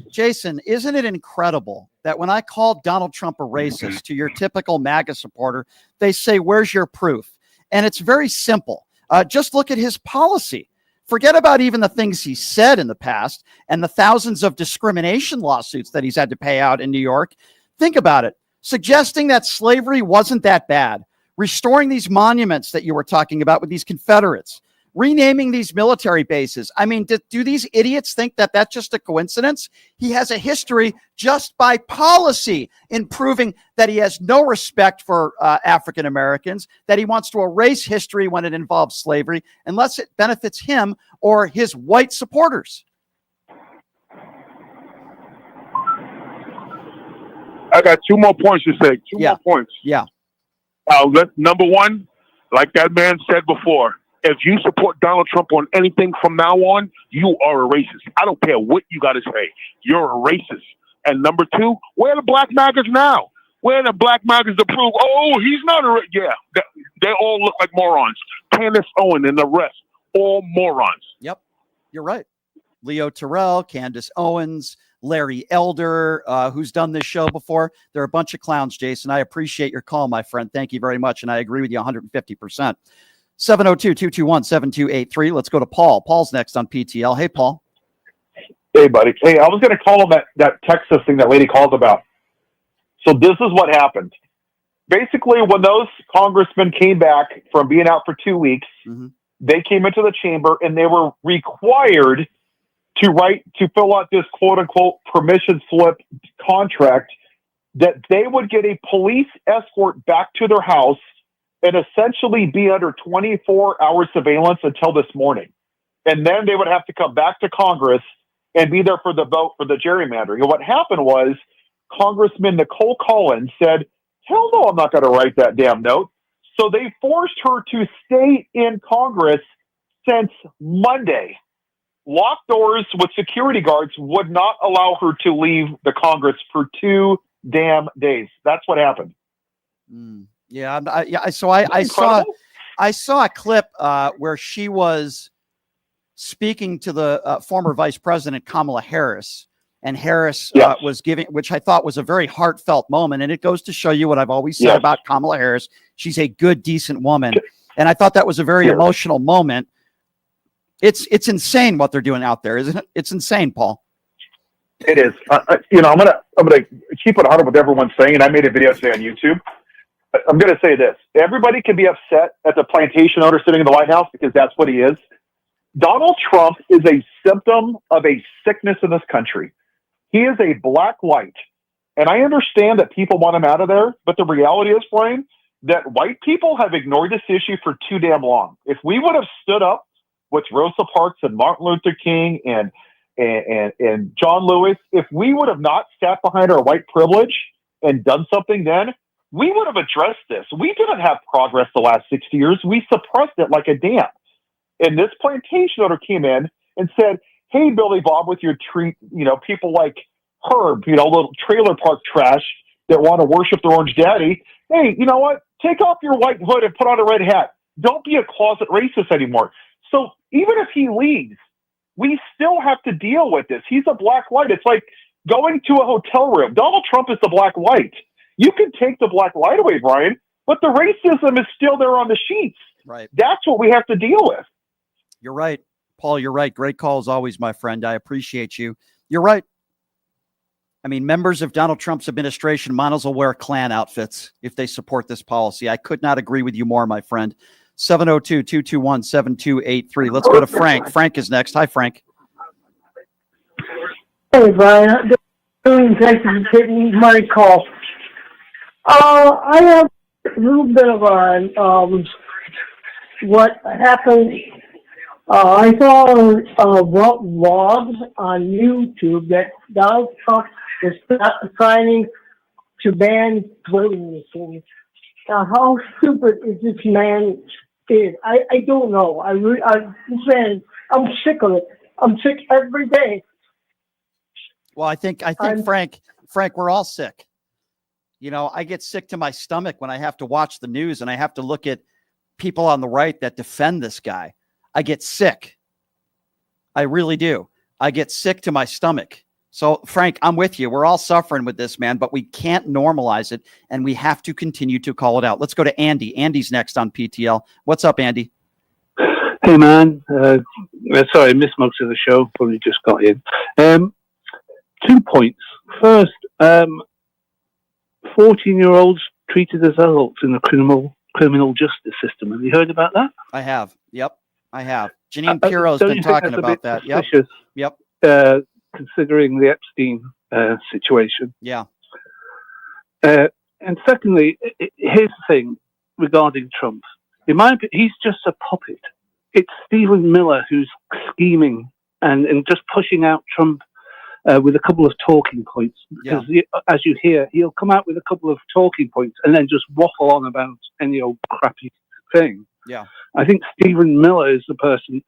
Jason, isn't it incredible that when I called Donald Trump a racist to your typical MAGA supporter, they say, where's your proof? And it's very simple. Just look at his policy. Forget about even the things he said in the past and the thousands of discrimination lawsuits that he's had to pay out in New York. Think about it. Suggesting that slavery wasn't that bad, restoring these monuments that you were talking about with these Confederates, renaming these military bases. I mean, do these idiots think that that's just a coincidence? He has a history just by policy in proving that he has no respect for African Americans, that he wants to erase history when it involves slavery, unless it benefits him or his white supporters. I got two more points to say. Two more points. Yeah. Number one, like that man said before, if you support Donald Trump on anything from now on, you are a racist. I don't care what you got to say. You're a racist. And number two, where are the black maggots now? Where are the black maggots to prove, oh, he's not a yeah. They all look like morons. Candace Owen and the rest, all morons. Yep, you're right. Leo Terrell, Candace Owens, Larry Elder, who's done this show before. They're a bunch of clowns, Jason. I appreciate your call, my friend. Thank you very much. And I agree with you 150%. 702-221-7283. Let's go to Paul. Paul's next on PTL. Hey, Paul. Hey, buddy. Hey, I was going to call him that Texas thing that lady called about. So this is what happened. Basically, when those congressmen came back from being out for 2 weeks, they came into the chamber and they were required to fill out this quote unquote permission slip contract that they would get a police escort back to their house and essentially be under 24-hour surveillance until this morning. And then they would have to come back to Congress and be there for the vote for the gerrymandering. And what happened was Congressman Nicole Collins said, hell no, I'm not going to write that damn note. So they forced her to stay in Congress since Monday. Locked doors with security guards would not allow her to leave the Congress for 2 damn days. That's what happened. Yeah, So I saw a clip where she was speaking to the former Vice President Kamala Harris, and Harris was giving, which I thought was a very heartfelt moment. And it goes to show you what I've always said about Kamala Harris. She's a good, decent woman, and I thought that was a very emotional moment. It's insane what they're doing out there, isn't it? It's insane, Paul. It is. I'm gonna keep it 100 with everyone's saying, and I made a video today on YouTube. I'm going to say this. Everybody can be upset at the plantation owner sitting in the White House because that's what he is. Donald Trump is a symptom of a sickness in this country. He is a black light. And I understand that people want him out of there, but the reality is, Brian, that white people have ignored this issue for too damn long. If we would have stood up with Rosa Parks and Martin Luther King and John Lewis, if we would have not sat behind our white privilege and done something then, we would have addressed this. We didn't have progress the last 60 years. We suppressed it like a dam. And this plantation owner came in and said, hey, Billy Bob, with your treat, people like Herb, little trailer park trash that want to worship their orange daddy. Hey, you know what? Take off your white hood and put on a red hat. Don't be a closet racist anymore. So even if he leaves, we still have to deal with this. He's a black light. It's like going to a hotel room. Donald Trump is the black light. You can take the black light away, Brian, but the racism is still there on the sheets. Right. That's what we have to deal with. You're right, Paul. You're right. Great call as always, my friend. I appreciate you. You're right. I mean, members of Donald Trump's administration might as well wear Klan outfits if they support this policy. I could not agree with you more, my friend. 702-221-7283. Let's go to Frank. Frank is next. Hi, Frank. Hey, Brian. Thank you for taking my call. I have a little bit of what happened. I saw vlogs on YouTube that Donald Trump is signing to ban voting machines. Now, how stupid is this man? I don't know. I'm sick of it. I'm sick every day. Well, I think Frank, we're all sick. I get sick to my stomach when I have to watch the news and I have to look at people on the right that defend this guy. I get sick. I really do. I get sick to my stomach. So, Frank, I'm with you. We're all suffering with this, man, but we can't normalize it, and we have to continue to call it out. Let's go to Andy. Andy's next on PTL. What's up, Andy? Hey, man. Sorry, I missed most of the show. Probably just got in. 2 points. First, 14-year-olds treated as adults in the criminal criminal justice system. Have you heard about that? I have. Yep, I have. Janine Pirro's been talking about that. Yep. Considering the Epstein situation. Yeah. And secondly, here's the thing regarding Trump. In my opinion, he's just a puppet. It's Stephen Miller who's scheming and just pushing out Trump with a couple of talking points. Because as you hear, he'll come out with a couple of talking points and then just waffle on about any old crappy thing. Yeah. I think Stephen Miller is the person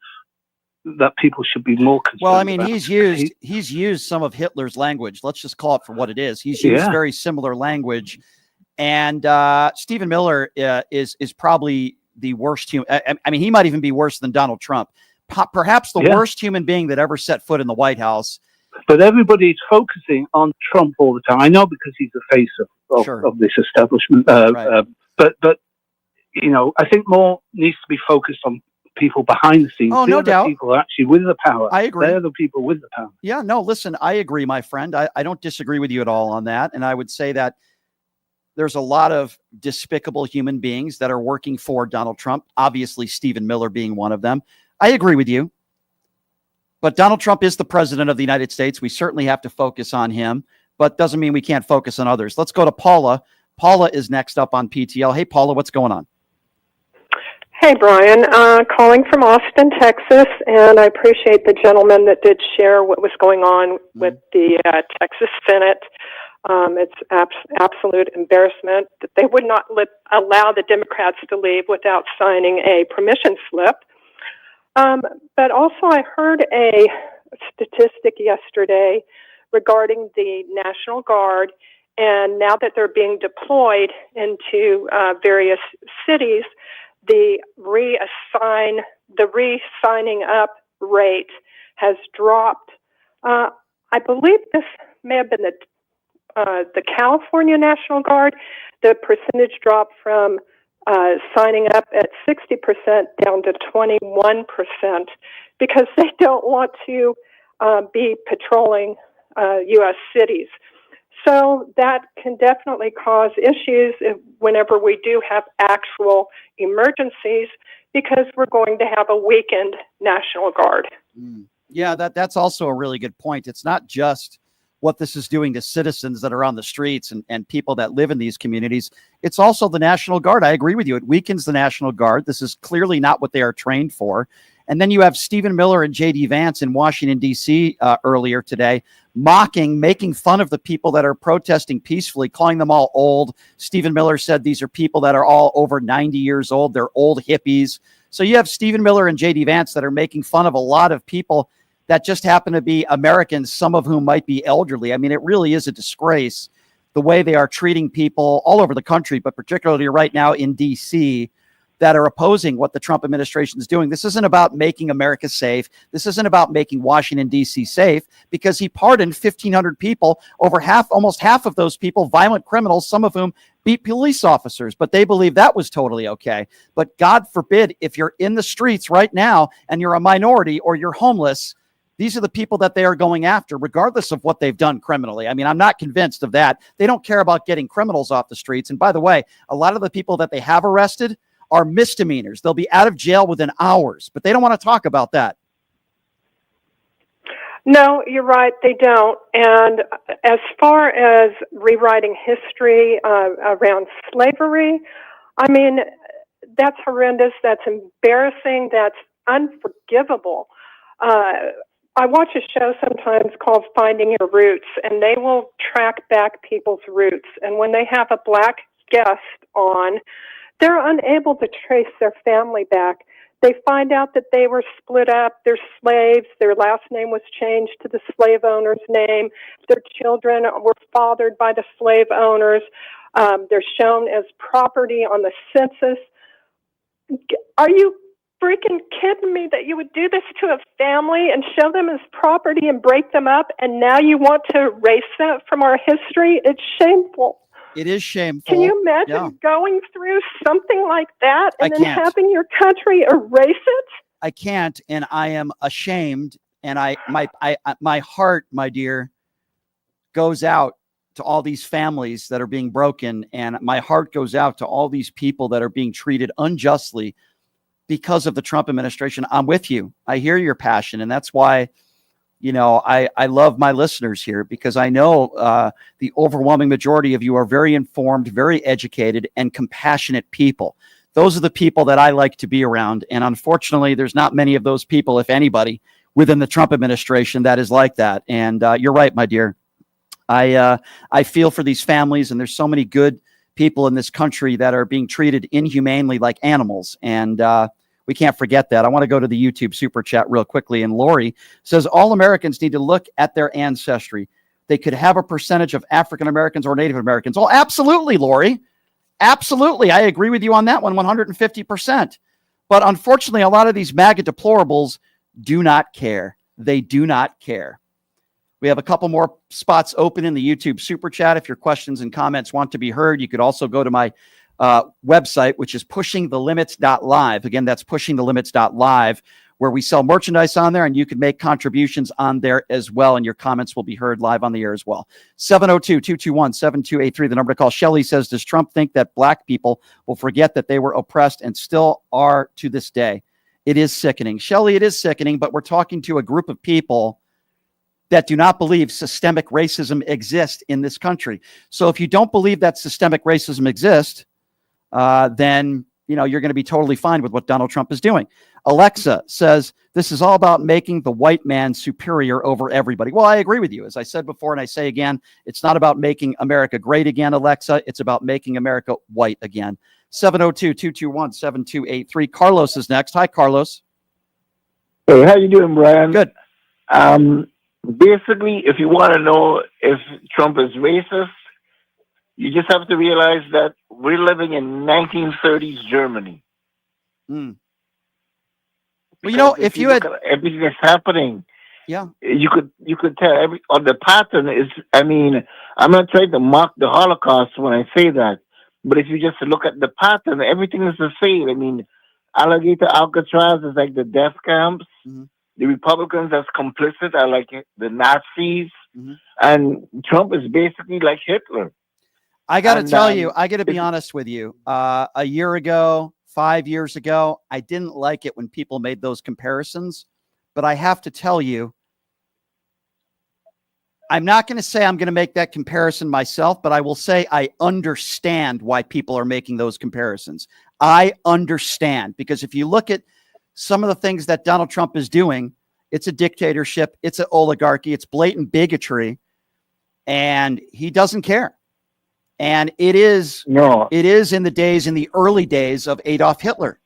that people should be more concerned Well, I mean, about. he's used some of Hitler's language. Let's just call it for what it is. He's used very similar language. And Stephen Miller is probably the worst human. I mean, he might even be worse than Donald Trump. Perhaps the worst human being that ever set foot in the White House. But everybody's focusing on Trump all the time. I know because he's the face of this establishment. But you know, I think more needs to be focused on people behind the scenes. Oh, no doubt. People are actually with the power. I agree. They're the people with the power. Yeah, no, listen, I agree, my friend. I don't disagree with you at all on that. And I would say that there's a lot of despicable human beings that are working for Donald Trump, obviously Stephen Miller being one of them. I agree with you. But Donald Trump is the president of the United States. We certainly have to focus on him, but doesn't mean we can't focus on others. Let's go to Paula. Paula is next up on PTL. Hey, Paula, what's going on? Hey, Brian. Calling from Austin, Texas, and I appreciate the gentleman that did share what was going on with the Texas Senate. It's absolute embarrassment that they would not allow the Democrats to leave without signing a permission slip. But also I heard a statistic yesterday regarding the National Guard, and now that they're being deployed into various cities, the re-signing up rate has dropped. I believe this may have been the California National Guard. The percentage dropped from signing up at 60% down to 21% because they don't want to be patrolling U.S. cities. So that can definitely cause issues whenever we do have actual emergencies because we're going to have a weakened National Guard. Yeah, that's also a really good point. It's not just what this is doing to citizens that are on the streets and people that live in these communities. It's also the National Guard. I agree with you. It weakens the National Guard. This is clearly not what they are trained for. And then you have Stephen Miller and J.D. Vance in Washington, D.C. Earlier today, making fun of the people that are protesting peacefully, calling them all old. Stephen Miller said these are people that are all over 90 years old. They're old hippies. So you have Stephen Miller and J.D. Vance that are making fun of a lot of people that just happen to be Americans, some of whom might be elderly. I mean, it really is a disgrace the way they are treating people all over the country, but particularly right now in D.C., that are opposing what the Trump administration is doing. This isn't about making America safe. This isn't about making Washington, D.C. safe, because he pardoned 1,500 people, almost half of those people, violent criminals, some of whom beat police officers, but they believe that was totally okay. But God forbid, if you're in the streets right now and you're a minority or you're homeless, these are the people that they are going after, regardless of what they've done criminally. I mean, I'm not convinced of that. They don't care about getting criminals off the streets. And by the way, a lot of the people that they have arrested are misdemeanors. They'll be out of jail within hours, but they don't want to talk about that. No, you're right. They don't. And as far as rewriting history around slavery, I mean, that's horrendous. That's embarrassing. That's unforgivable. I watch a show sometimes called Finding Your Roots, and they will track back people's roots. And when they have a black guest on, they're unable to trace their family back. They find out that they were split up, they're slaves, their last name was changed to the slave owner's name, their children were fathered by the slave owners, they're shown as property on the census. Are you freaking kidding me that you would do this to a family and show them as property and break them up, and now you want to erase that from our history? It's shameful. It is shameful. Can you imagine going through something like that and then can't. having your country erase it? I can't, and I am ashamed. And my heart, my dear, goes out to all these families that are being broken. And my heart goes out to all these people that are being treated unjustly because of the Trump administration. I'm with you. I hear your passion. And that's why, I love my listeners here, because I know the overwhelming majority of you are very informed, very educated, and compassionate people. Those are the people that I like to be around. And unfortunately, there's not many of those people, if anybody, within the Trump administration that is like that. And you're right, my dear. I feel for these families, and there's so many good people in this country that are being treated inhumanely like animals. And we can't forget that. I want to go to the YouTube super chat real quickly. And Lori says, all Americans need to look at their ancestry. They could have a percentage of African Americans or Native Americans. Oh, absolutely, Lori. Absolutely. I agree with you on that one, 150%. But unfortunately, a lot of these MAGA deplorables do not care. They do not care. We have a couple more spots open in the YouTube super chat. If your questions and comments want to be heard, you could also go to my website, which is pushingthelimits.live. Again, that's pushingthelimits.live, where we sell merchandise on there, and you can make contributions on there as well, and your comments will be heard live on the air as well. 702-221-7283, the number to call. Shelley says, does Trump think that black people will forget that they were oppressed and still are to this day? It is sickening. Shelley, it is sickening, but we're talking to a group of people that do not believe systemic racism exists in this country. So if you don't believe that systemic racism exists, then you're going to be totally fine with what Donald Trump is doing. Alexa says, this is all about making the white man superior over everybody. Well, I agree with you. As I said before, and I say again, it's not about making America great again, Alexa. It's about making America white again. 702-221-7283. Carlos is next. Hi, Carlos. Hey, how you doing, Brian? Good. Basically, if you want to know if Trump is racist, you just have to realize that we're living in 1930s Germany. Mm. Well, if you had everything that's happening, yeah, you could tell the pattern is. I mean, I'm not trying to mock the Holocaust when I say that, but if you just look at the pattern, everything is the same. I mean, Alligator Alcatraz is like the death camps. Mm-hmm. The Republicans that's complicit are like the Nazis, mm-hmm. and Trump is basically like Hitler. I got to tell you, I got to be honest with you. A year ago, 5 years ago, I didn't like it when people made those comparisons. But I have to tell you, I'm not going to say I'm going to make that comparison myself, but I will say I understand why people are making those comparisons. I understand, because if you look at some of the things that Donald Trump is doing, it's a dictatorship, it's an oligarchy, it's blatant bigotry, and he doesn't care. And it is in the early days of Adolf Hitler,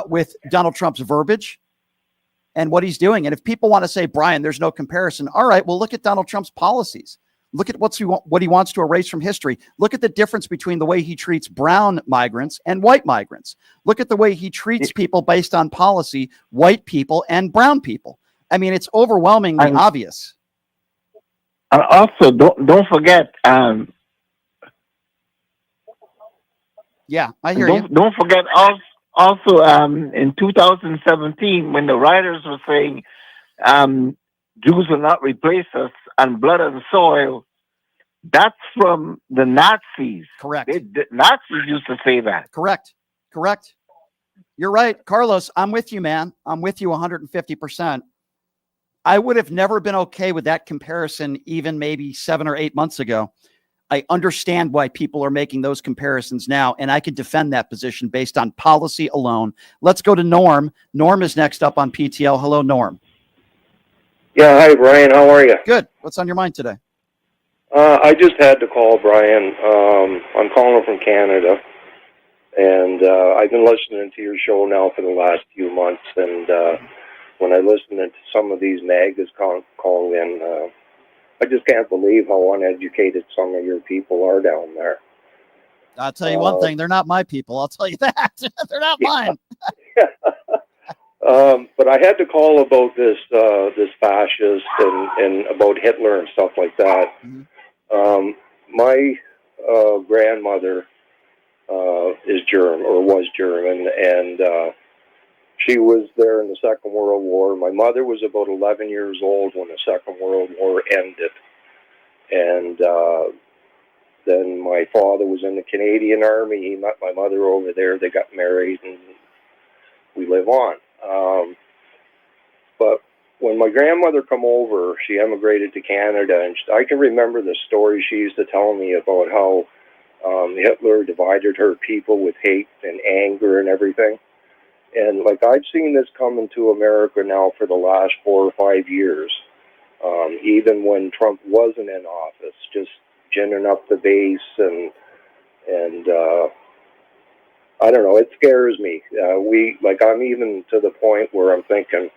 with Donald Trump's verbiage and what he's doing. And if people want to say, Brian, there's no comparison. All right, well, look at Donald Trump's policies. Look at what he wants to erase from history. Look at the difference between the way he treats brown migrants and white migrants. Look at the way he treats people based on policy, white people and brown people. I mean, it's overwhelmingly obvious. And also, don't forget. Yeah, I hear you. Don't forget also in 2017, when the writers were saying Jews will not replace us and blood and soil, that's from the Nazis. Correct. The Nazis used to say that. Correct. You're right, Carlos. I'm with you, man. I'm with you 150%. I would have never been okay with that comparison even maybe 7 or 8 months ago. I understand why people are making those comparisons now, and I could defend that position based on policy alone. Let's go to Norm. Norm is next up on PTL. Hello, Norm. Yeah, hi, Brian. How are you? Good. What's on your mind today? I just had to call, Brian. I'm calling from Canada, and I've been listening to your show now for the last few months, and when I listen to some of these magas calling in, I just can't believe how uneducated some of your people are down there. I'll tell you one thing. They're not my people. I'll tell you that. They're not mine. But I had to call about this fascist and about Hitler and stuff like that. Mm-hmm. My grandmother is German, or was German, and she was there in the Second World War. My mother was about 11 years old when the Second World War ended. And then my father was in the Canadian Army. He met my mother over there. They got married, and we live on. But when my grandmother come over, she emigrated to Canada, and I can remember the story she used to tell me about how Hitler divided her people with hate and anger and everything. And like I've seen this come into America now for the last 4 or 5 years. Even when Trump wasn't in office, just ginning up the base and I don't know, it scares me. I'm even to the point where I'm thinking,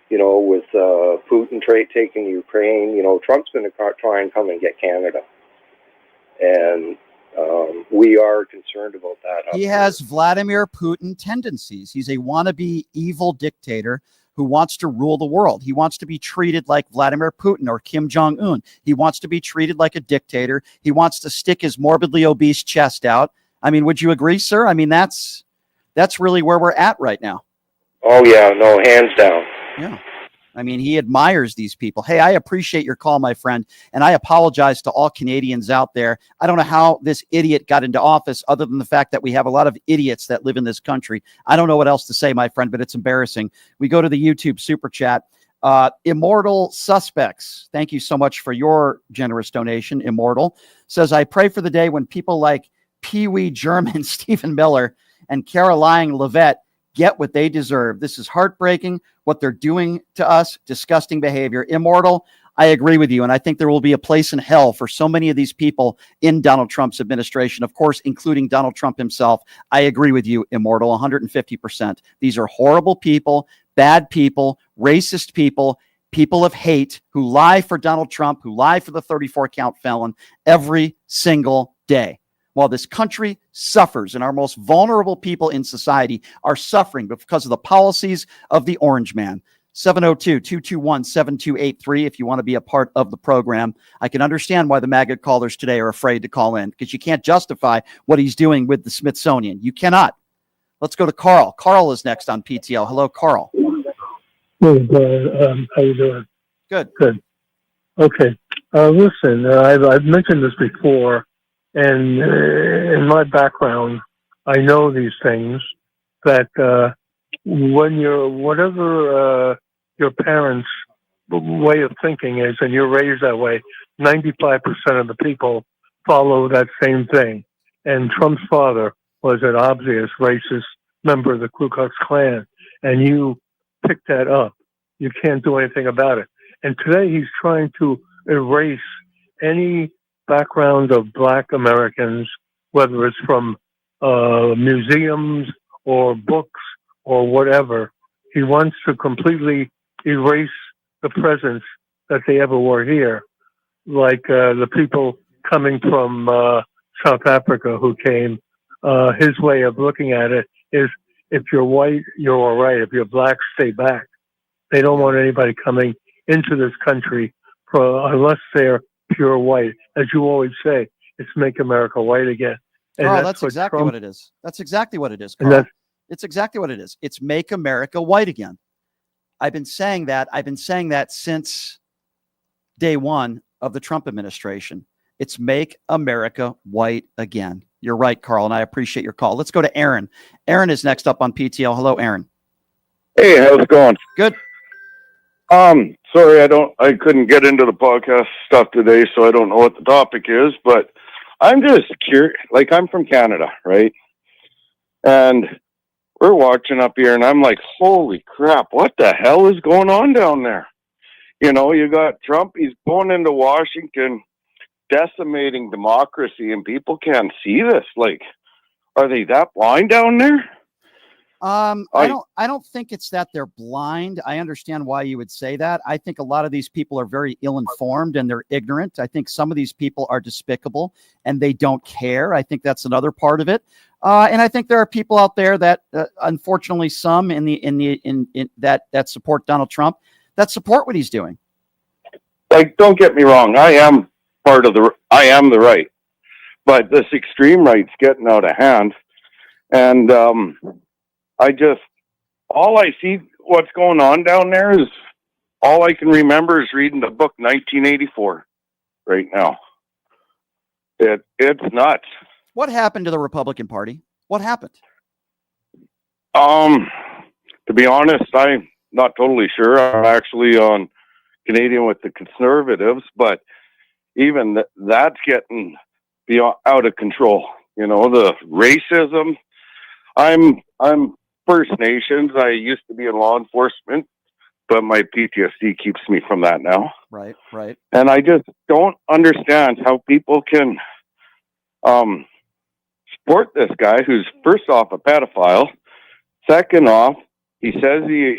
with Putin taking Ukraine, Trump's going to try and come and get Canada. And we are concerned about that. He has Vladimir Putin tendencies. He's a wannabe evil dictator who wants to rule the world. He wants to be treated like Vladimir Putin or Kim Jong-un. He wants to be treated like a dictator. He wants to stick his morbidly obese chest out. I mean, would you agree, sir? I mean, that's really where we're at right now. Oh, yeah, no, hands down. Yeah. I mean, he admires these people. Hey, I appreciate your call, my friend, and I apologize to all Canadians out there. I don't know how this idiot got into office other than the fact that we have a lot of idiots that live in this country. I don't know what else to say, my friend, but it's embarrassing. We go to the YouTube super chat. Immortal Suspects, thank you so much for your generous donation. Immortal says, I pray for the day when people like Pee Wee German, Stephen Miller, and Caroline Levitt get what they deserve. This is heartbreaking, what they're doing to us, disgusting behavior. Immortal, I agree with you, and I think there will be a place in hell for so many of these people in Donald Trump's administration, of course, including Donald Trump himself. I agree with you, Immortal, 150%. These are horrible people, bad people, racist people, people of hate who lie for Donald Trump, who lie for the 34-count felon every single day. While this country suffers and our most vulnerable people in society are suffering because of the policies of the Orange Man. 702-221-7283 if you want to be a part of the program. I can understand why the MAGA callers today are afraid to call in because you can't justify what he's doing with the Smithsonian. You cannot. Let's go to Carl. Carl is next on PTL. Hello, Carl. Hey, how you doing? Good. Good. Okay. Listen, I've mentioned this before. And in my background, I know these things that when whatever your parents' way of thinking is, and you're raised that way, 95% of the people follow that same thing. And Trump's father was an obvious racist member of the Ku Klux Klan, and you picked that up. You can't do anything about it. And today he's trying to erase any background of Black Americans, whether it's from museums or books or whatever. He wants to completely erase the presence that they ever were here. Like the people coming from South Africa who came, his way of looking at it is, if you're white, you're all right. If you're Black, stay back. They don't want anybody coming into this country unless they're pure white. As you always say, it's make America white again. And Carl, that's exactly what it is. That's exactly what it is, Carl. It's exactly what it is. It's make America white again. I've been saying that. I've been saying that since day one of the Trump administration. It's make America white again. You're right, Carl, and I appreciate your call. Let's go to Aaron. Aaron is next up on PTL. Hello, Aaron. Hey, how's it going? Good. Sorry, I couldn't get into the podcast stuff today, so I don't know what the topic is, but I'm just curious. Like, I'm from Canada, right? And we're watching up here, and I'm like, holy crap, what the hell is going on down there? You know, you got Trump, he's going into Washington, decimating democracy, and people can't see this. Like, are they that blind down there? I don't think it's that they're blind. I understand why you would say that. I think a lot of these people are very ill-informed and they're ignorant. I think some of these people are despicable and they don't care. I think that's another part of it. And I think there are people out there that, unfortunately, some that support Donald Trump, that support what he's doing. Like, don't get me wrong. I am the right, but this extreme right's getting out of hand. And, all I see what's going on down there is all I can remember is reading the book 1984. right now. It's nuts. What happened to the Republican Party? What happened? To be honest, I'm not totally sure. I'm actually on Canadian with the Conservatives, but even that's getting out of control. You know, the racism. I'm First Nations. I used to be in law enforcement, but my PTSD keeps me from that now. Right, right. And I just don't understand how people can support this guy who's, first off, a pedophile. Second off, he says he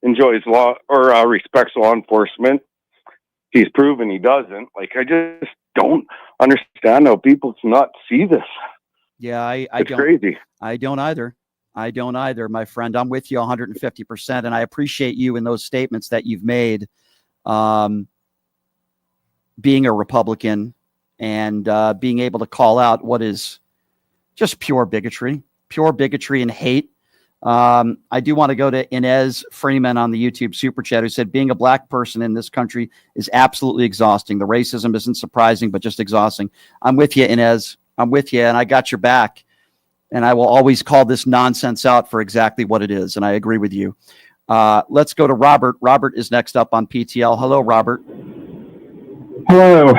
enjoys law or respects law enforcement. He's proven he doesn't. Like, I just don't understand how people cannot see this. Yeah, I It's don't. crazy. I don't either. I don't either, my friend. I'm with you 150%, and I appreciate you in those statements that you've made. Being a Republican and being able to call out what is just pure bigotry and hate. I do want to go to Inez Freeman on the YouTube Super Chat, who said, being a black person in this country is absolutely exhausting. The racism isn't surprising, but just exhausting. I'm with you, Inez. I'm with you, and I got your back. And I will always call this nonsense out for exactly what it is, and I agree with you. Let's go to Robert. Robert is next up on PTL. Hello, Robert. Hello.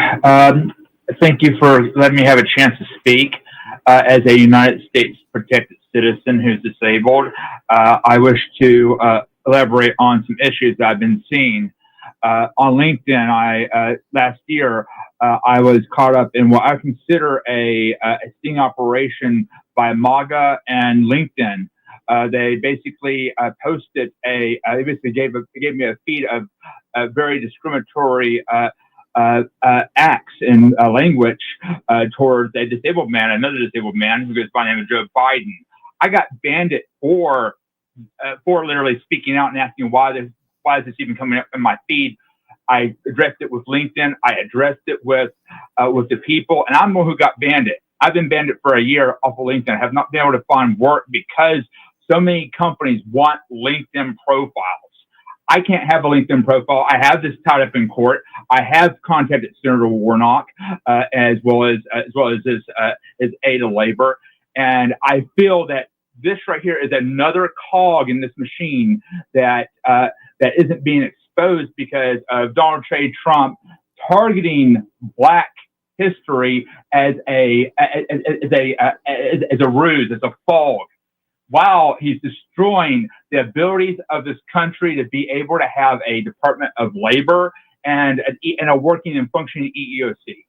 Thank you for letting me have a chance to speak. As a United States protected citizen who's disabled, I wish to elaborate on some issues that I've been seeing. On LinkedIn, last year, I was caught up in what I consider a sting operation by MAGA and LinkedIn. They basically posted they basically gave me a feed of very discriminatory acts and language towards a disabled man, another disabled man who goes by the name of Joe Biden. I got banned for literally speaking out and asking why is this even coming up in my feed. I addressed it with LinkedIn. I addressed it with the people, and I'm the one who got banned. I've been banned for a year off of LinkedIn. I have not been able to find work because so many companies want LinkedIn profiles. I can't have a LinkedIn profile. I have this tied up in court. I have contacted Senator Warnock as well as his aid of labor, and I feel that this right here is another cog in this machine that isn't being exposed because of Donald J. Trump targeting Black history as a ruse, as a fog, while he's destroying the abilities of this country to be able to have a Department of Labor and a working and functioning EEOC.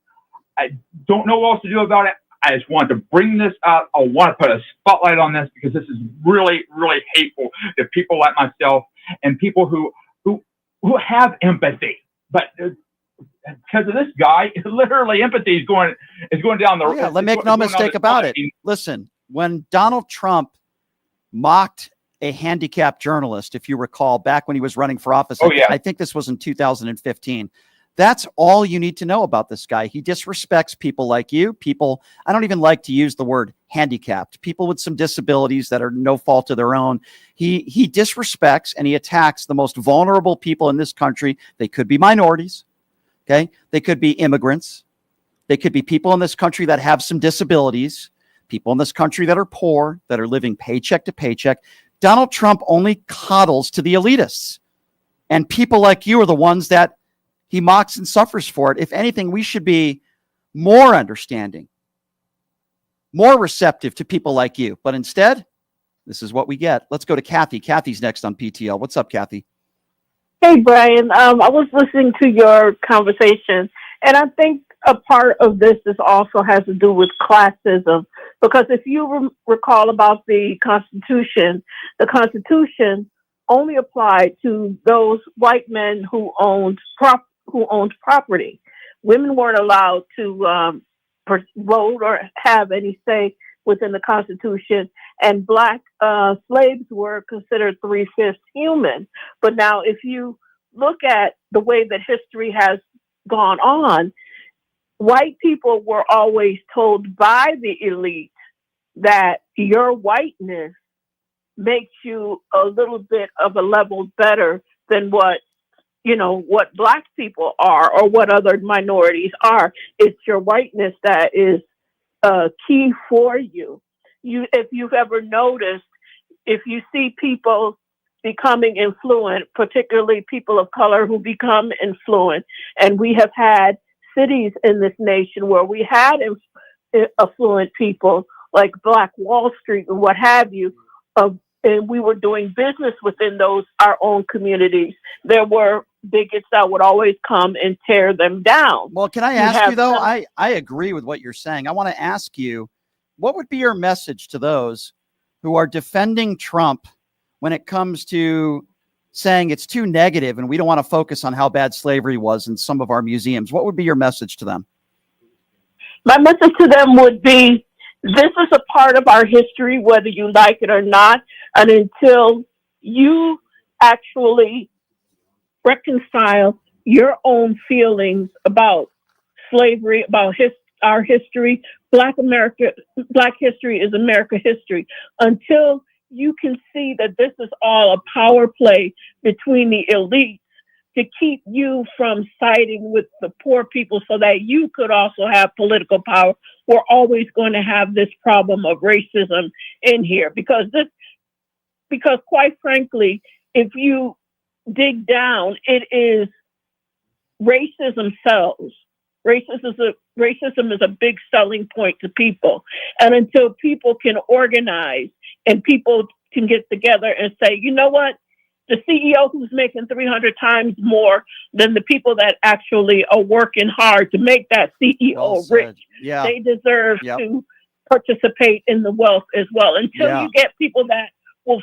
I don't know what else to do about it. I just want to bring this up. I want to put a spotlight on this because this is really, really hateful to people like myself and people who have empathy. But because of this guy, literally empathy is going down the. Yeah, let make no mistake about it. Listen, when Donald Trump mocked a handicapped journalist, if you recall, back when he was running for office, I think this was in 2015. That's all you need to know about this guy. He disrespects people like you, people. I don't even like to use the word handicapped, people with some disabilities that are no fault of their own. He disrespects and he attacks the most vulnerable people in this country. They could be minorities. Okay. They could be immigrants. They could be people in this country that have some disabilities, people in this country that are poor, that are living paycheck to paycheck. Donald Trump only coddles to the elitists, and people like you are the ones that he mocks and suffers for it. If anything, we should be more understanding, more receptive to people like you. But instead, this is what we get. Let's go to Kathy. Kathy's next on PTL. What's up, Kathy? Hey, Brian. I was listening to your conversation, and I think a part of this also has to do with classism. Because if you recall about the Constitution only applied to those white men who owned property. Women weren't allowed to vote or have any say within the Constitution, and Black slaves were considered 3/5 human. But now, if you look at the way that history has gone on, white people were always told by the elite that your whiteness makes you a little bit of a level better than what what black people are or what other minorities are. It's your whiteness that is key for you. If you've ever noticed, if you see people becoming influent, particularly people of color who become influent, and we have had cities in this nation where we had affluent people like Black Wall Street and what have you, and we were doing business within those our own communities. There were bigots that would always come and tear them down. Well, can I ask you though? I agree with what you're saying. I want to ask you, what would be your message to those who are defending Trump when it comes to saying it's too negative and we don't want to focus on how bad slavery was in some of our museums? What would be your message to them? My message to them would be, this is a part of our history, whether you like it or not. And until you actually reconcile your own feelings about slavery, about our history, Black history is America history. Until you can see that this is all a power play between the elites to keep you from siding with the poor people so that you could also have political power, we're always going to have this problem of racism in here. Because quite frankly, if you dig down, it is racism sells. Racism is a big selling point to people. And until people can organize and people can get together and say, you know what? The CEO who's making 300 times more than the people that actually are working hard to make that CEO rich, they deserve to participate in the wealth as well. Until you get people that will,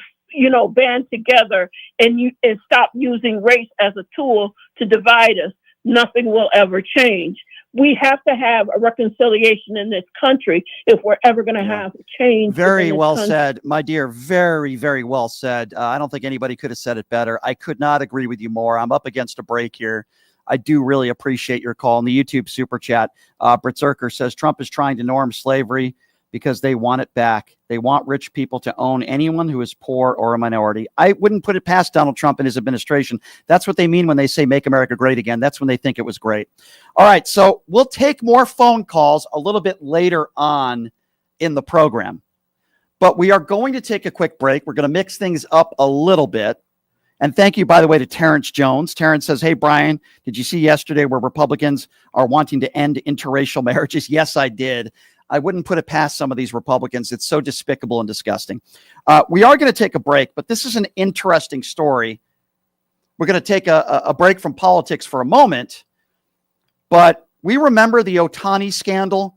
band together and stop using race as a tool to divide us, nothing will ever change. We have to have a reconciliation in this country if we're ever going to have change. Very well said, my dear. Very, very well said. I don't think anybody could have said it better. I could not agree with you more. I'm up against a break here. I do really appreciate your call. In the YouTube super chat, Britt Zerker says Trump is trying to norm slavery because they want it back. They want rich people to own anyone who is poor or a minority. I wouldn't put it past Donald Trump and his administration. That's what they mean when they say make America great again. That's when they think it was great. All right, so we'll take more phone calls a little bit later on in the program. But we are going to take a quick break. We're going to mix things up a little bit. And thank you, by the way, to Terrence Jones. Terrence says, hey, Brian, did you see yesterday where Republicans are wanting to end interracial marriages? Yes, I did. I wouldn't put it past some of these Republicans. It's so despicable and disgusting. We are going to take a break, but this is an interesting story. We're going to take a break from politics for a moment, but we remember the Ohtani scandal,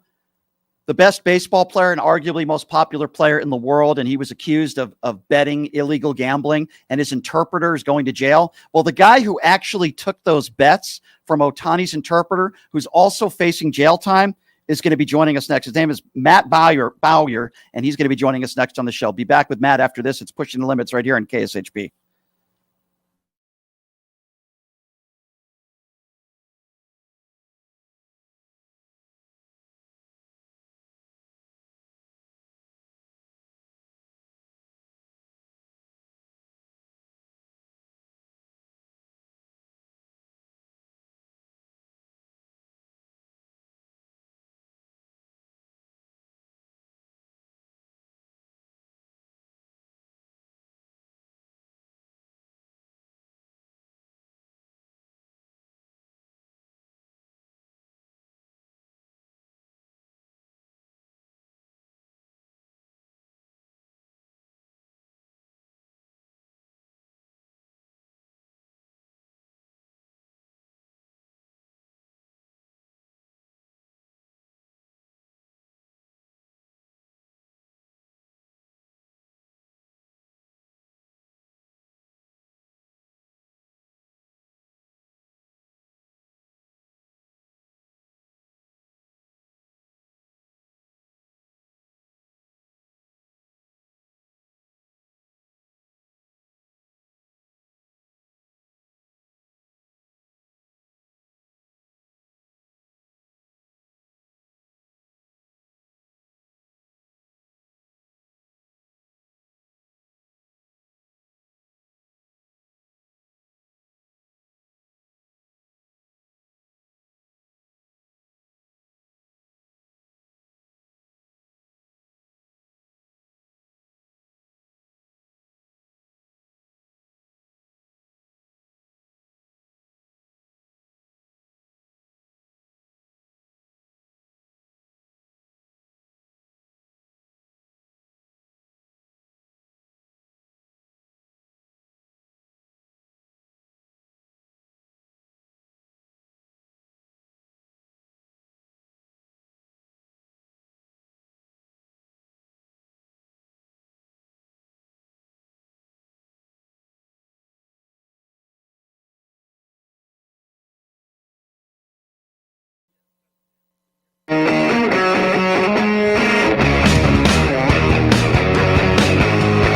the best baseball player and arguably most popular player in the world, and he was accused of betting illegal gambling, and his interpreter is going to jail. Well, the guy who actually took those bets from Ohtani's interpreter, who's also facing jail time, is going to be joining us next. His name is Matt Bowyer, and he's going to be joining us next on the show. Be back with Matt after this. It's Pushing the Limits right here on KSHP.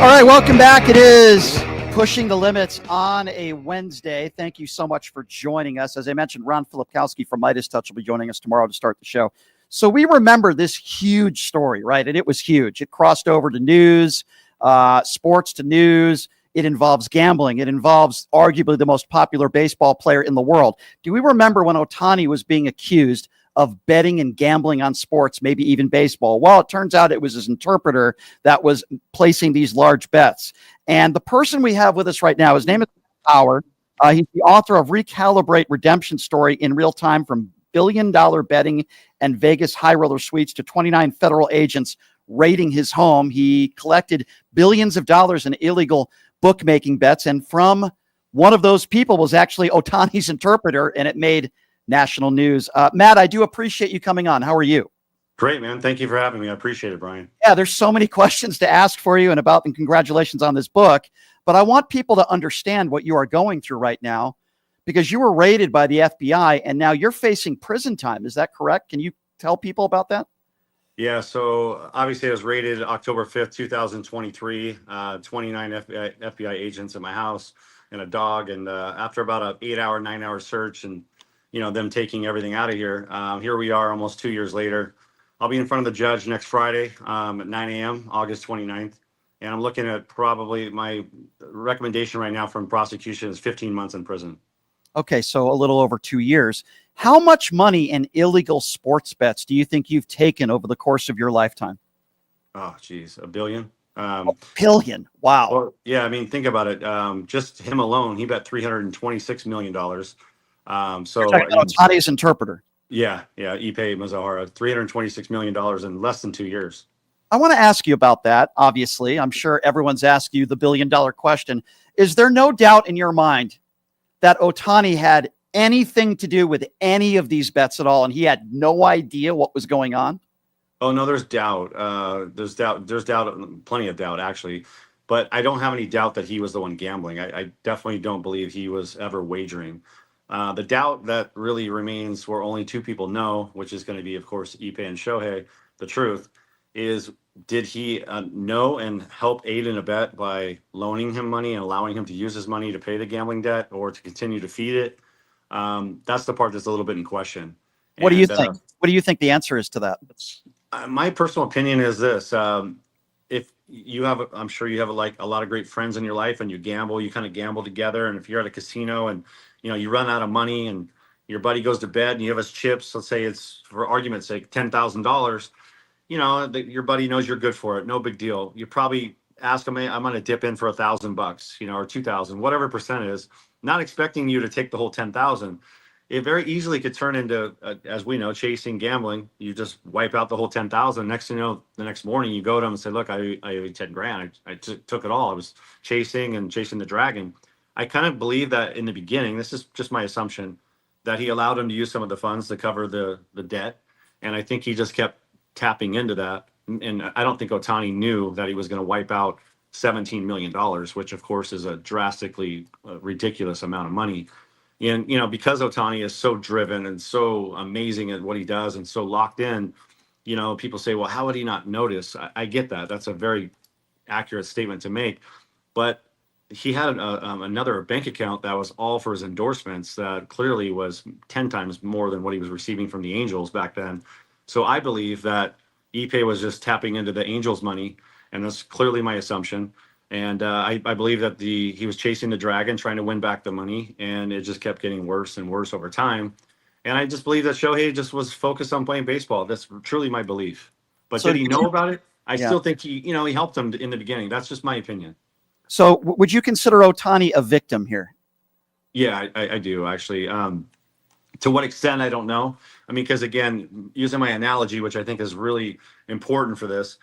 All right, welcome back. It is Pushing the Limits on a Wednesday. Thank you so much for joining us. As I mentioned, Ron Filipkowski from Midas Touch will be joining us tomorrow to start the show. So we remember this huge story, right? And it was huge. It crossed over to news, sports to news. It involves gambling. It involves arguably the most popular baseball player in the world. Do we remember when Ohtani was being accused of betting and gambling on sports, maybe even baseball? Well, it turns out it was his interpreter that was placing these large bets. And the person we have with us right now, his name is Power. He's the author of Recalibrate Redemption Story in Real Time, from billion-dollar betting and Vegas high roller suites to 29 federal agents raiding his home. He collected billions of dollars in illegal bookmaking bets, and from one of those people was actually Ohtani's interpreter, and it made national news. Matt, I do appreciate you coming on. How are you? Great, man. Thank you for having me. I appreciate it, Brian. Yeah, there's so many questions to ask for you and congratulations on this book. But I want people to understand what you are going through right now, because you were raided by the FBI and now you're facing prison time. Is that correct? Can you tell people about that? Yeah, so obviously I was raided October 5th, 2023, 29 FBI agents at my house and a dog. And after about an 8-hour, 9-hour search and, them taking everything out of here, here we are almost 2 years later. I'll be in front of the judge next Friday at 9 a.m., August 29th. And I'm looking at probably my recommendation right now from prosecution is 15 months in prison. Okay, so a little over 2 years. How much money in illegal sports bets do you think you've taken over the course of your lifetime? Oh, geez, $1 billion. $1 billion. Wow. Well, yeah, I mean, think about it. Just him alone, he bet $326 million. So Ohtani's interpreter. Yeah, Ipe Mazahara, $326 million in less than 2 years. I want to ask you about that. Obviously, I'm sure everyone's asked you the $1 billion question. Is there no doubt in your mind that Ohtani had anything to do with any of these bets at all, and he had no idea what was going on? Oh, no, there's doubt. There's doubt, plenty of doubt, actually. But I don't have any doubt that he was the one gambling. I definitely don't believe he was ever wagering. The doubt that really remains, where only two people know, which is going to be, of course, Ipe and Shohei, the truth, is did he know and help aid in a bet by loaning him money and allowing him to use his money to pay the gambling debt or to continue to feed it? That's the part that's a little bit in question. What do you think? What do you think the answer is to that? My personal opinion is this. If you have, I'm sure you have a lot of great friends in your life and you gamble, you kind of gamble together. And if you're at a casino and, you run out of money and your buddy goes to bed and you have his chips, let's say it's, for argument's sake, $10,000, your buddy knows you're good for it. No big deal. You probably ask him, hey, I'm going to dip in for $1,000, or 2,000, whatever percent it is, not expecting you to take the whole 10,000. It very easily could turn into, as we know, chasing, gambling. You just wipe out the whole 10,000. Next thing you know, the next morning you go to him and say, look, I owe you 10 grand. I took it all. I was chasing the dragon. I kind of believe that in the beginning, this is just my assumption, that he allowed him to use some of the funds to cover the debt. And I think he just kept tapping into that. And I don't think Ohtani knew that he was going to wipe out $17 million, which of course is a drastically ridiculous amount of money. And, because Ohtani is so driven and so amazing at what he does and so locked in, people say, well, how would he not notice? I get that. That's a very accurate statement to make. But he had another bank account that was all for his endorsements that clearly was 10 times more than what he was receiving from the Angels back then. So I believe that Ipe was just tapping into the Angels' money, and that's clearly my assumption. And I believe that he was chasing the dragon, trying to win back the money, and it just kept getting worse and worse over time. And I just believe that Shohei just was focused on playing baseball. That's truly my belief. But So did he know about it? I Yeah. still think he helped him in the beginning. That's just my opinion. So would you consider Ohtani a victim here? Yeah, I do actually. To what extent, I don't know. I mean, because again, using my analogy, which I think is really important for this,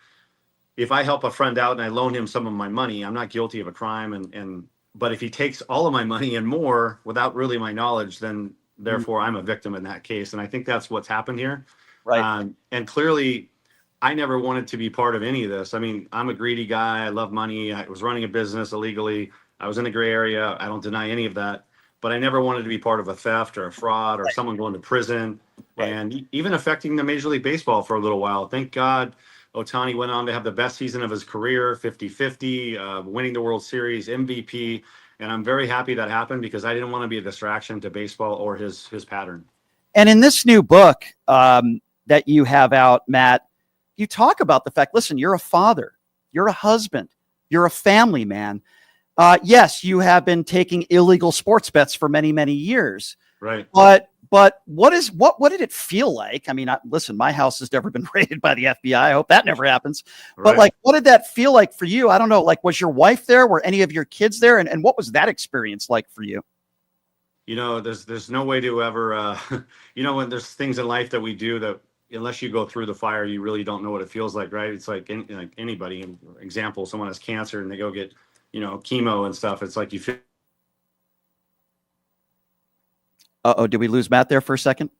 if I help a friend out and I loan him some of my money, I'm not guilty of a crime. But if he takes all of my money and more without really my knowledge, then therefore I'm a victim in that case. And I think that's what's happened here. Right. And clearly, I never wanted to be part of any of this. I mean, I'm a greedy guy. I love money. I was running a business illegally. I was in the gray area. I don't deny any of that. But I never wanted to be part of a theft or a fraud or someone going to prison and even affecting the Major League Baseball for a little while. Thank God Otani went on to have the best season of his career, 50-50, winning the World Series, MVP. And I'm very happy that happened because I didn't want to be a distraction to baseball or his pattern. And in this new book that you have out, Matt, you talk about the fact, listen, you're a father, you're a husband, you're a family man. Yes, you have been taking illegal sports bets for many, many years. Right. But what did it feel like? I mean, listen, my house has never been raided by the FBI. I hope that never happens. But like, what did that feel like for you? I don't know. Like, was your wife there? Were any of your kids there? And what was that experience like for you? You know, there's no way to ever, you know, when there's things in life that we do that unless you go through the fire, you really don't know what it feels like, right? It's like anybody. An example, someone has cancer and they go get, you know, chemo and stuff. It's like you feel. Uh-oh, did we lose Matt there for a second?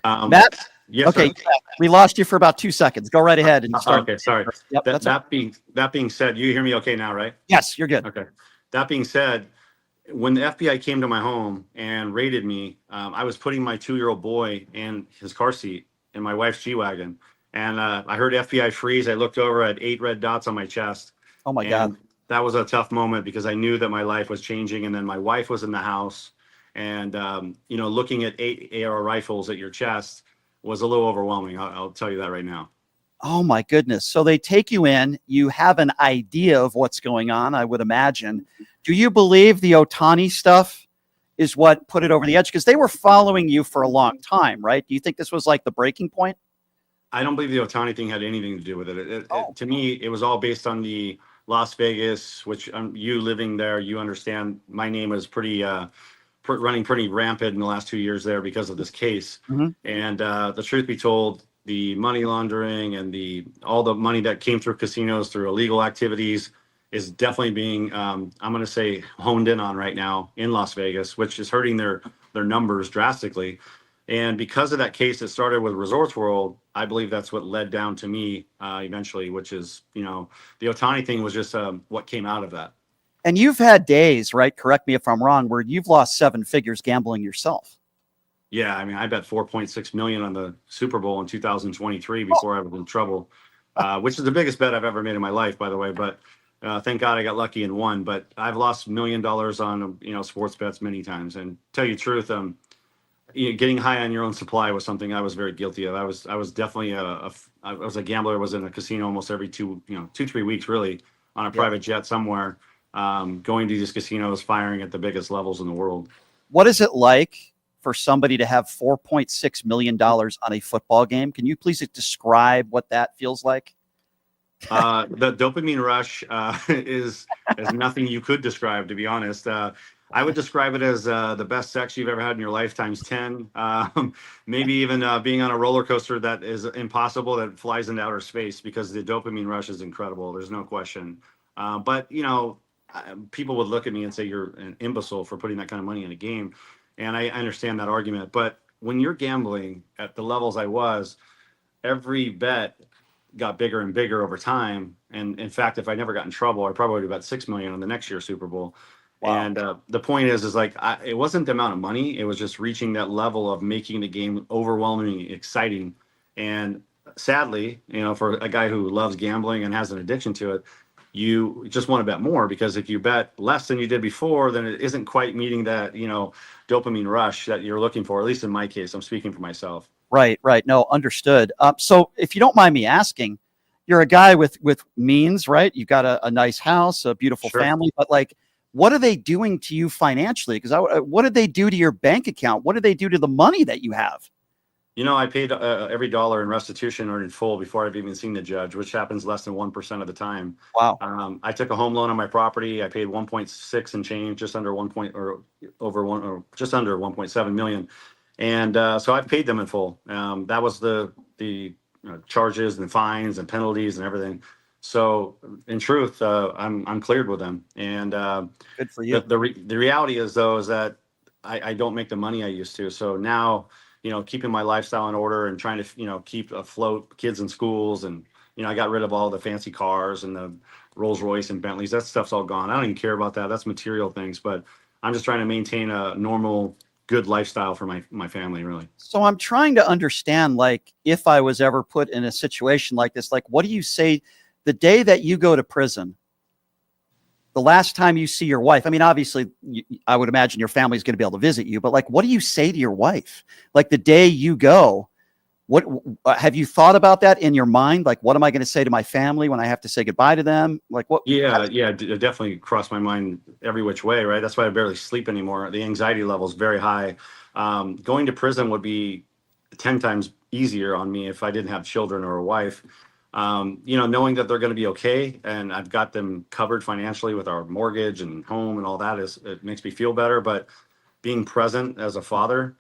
Matt? Yes, okay, sir. we lost you for about 2 seconds. Go right ahead and start. Okay, sorry. Yep, that being said, you hear me okay now, right? Yes, you're good. Okay. That being said, when the FBI came to my home and raided me, I was putting my 2-year-old boy in his car seat in my wife's G-Wagon. And I heard FBI freeze. I looked over at 8 red dots on my chest. Oh, my God. That was a tough moment because I knew that my life was changing. And then my wife was in the house. And, you know, looking at 8 AR rifles at your chest was a little overwhelming. I'll tell you that right now. Oh, my goodness. So they take you in. You have an idea of what's going on, I would imagine. Do you believe the Otani stuff is what put it over the edge? Because they were following you for a long time, right? Do you think this was like the breaking point? I don't believe the Otani thing had anything to do with it. To me, it was all based on the Las Vegas, which you living there, you understand my name was pretty running pretty rampant in the last 2 years there because of this case. Mm-hmm. And the truth be told, the money laundering and all the money that came through casinos through illegal activities is definitely being, I'm going to say, honed in on right now in Las Vegas, which is hurting their numbers drastically. And because of that case that started with Resorts World, I believe that's what led down to me eventually, which is, you know, the Otani thing was just what came out of that. And you've had days, right? Correct me if I'm wrong, where you've lost 7 figures gambling yourself. Yeah, I mean, I bet 4.6 million on the Super Bowl in 2023 before I was in trouble, which is the biggest bet I've ever made in my life, by the way. But thank God I got lucky and won. But I've lost $1 million on, you know, sports bets many times. And tell you the truth, you know, getting high on your own supply was something I was very guilty of. I was definitely I was a gambler. I was in a casino almost every 2-3 weeks, really, on a private jet somewhere, going to these casinos, firing at the biggest levels in the world. What is it like for somebody to have $4.6 million on a football game? Can you please describe what that feels like? The dopamine rush is nothing you could describe, to be honest. I would describe it as the best sex you've ever had in your life times 10. Maybe even being on a roller coaster that is impossible, that flies into outer space, because the dopamine rush is incredible. There's no question. But, you know, people would look at me and say, you're an imbecile for putting that kind of money in a game. And I understand that argument. But when you're gambling at the levels I was, every bet got bigger and bigger over time. And in fact, if I never got in trouble, I probably would have bet 6 million on the next year's Super Bowl. Wow. And the point is like, it wasn't the amount of money. It was just reaching that level of making the game overwhelmingly exciting. And sadly, you know, for a guy who loves gambling and has an addiction to it, you just want to bet more, because if you bet less than you did before, then it isn't quite meeting that, you know, dopamine rush that you're looking for. At least in my case, I'm speaking for myself. Right. No, understood. So if you don't mind me asking, you're a guy with means, right? You've got a nice house, a beautiful family, but like, what are they doing to you financially? Because what did they do to your bank account? What did they do to the money that you have? You know, I paid every dollar in restitution or in full before I've even seen the judge, which happens less than 1% of the time. Wow. I took a home loan on my property. I paid 1.6 and change, just under 1.7 million. And so I've paid them in full. That was the charges and fines and penalties and everything. So in truth, I'm cleared with them. And good for you. The reality is, though, is that I don't make the money I used to. So now, you know, keeping my lifestyle in order and trying to, you know, keep afloat kids in schools. And, you know, I got rid of all the fancy cars and the Rolls Royce and Bentleys. That stuff's all gone. I don't even care about that. That's material things. But I'm just trying to maintain a normal good lifestyle for my family, really. So I'm trying to understand, like, if I was ever put in a situation like this, like, what do you say the day that you go to prison? The last time you see your wife, I mean, obviously, I would imagine your family's going to be able to visit you, but like, what do you say to your wife? Like the day you go, what have you thought about that in your mind? Like, what am I going to say to my family when I have to say goodbye to them? Like, what? Yeah, it definitely crossed my mind every which way, right? That's why I barely sleep anymore. The anxiety level is very high. Going to prison would be 10 times easier on me if I didn't have children or a wife. Knowing that they're going to be okay and I've got them covered financially with our mortgage and home and all that it makes me feel better. But being present as a father,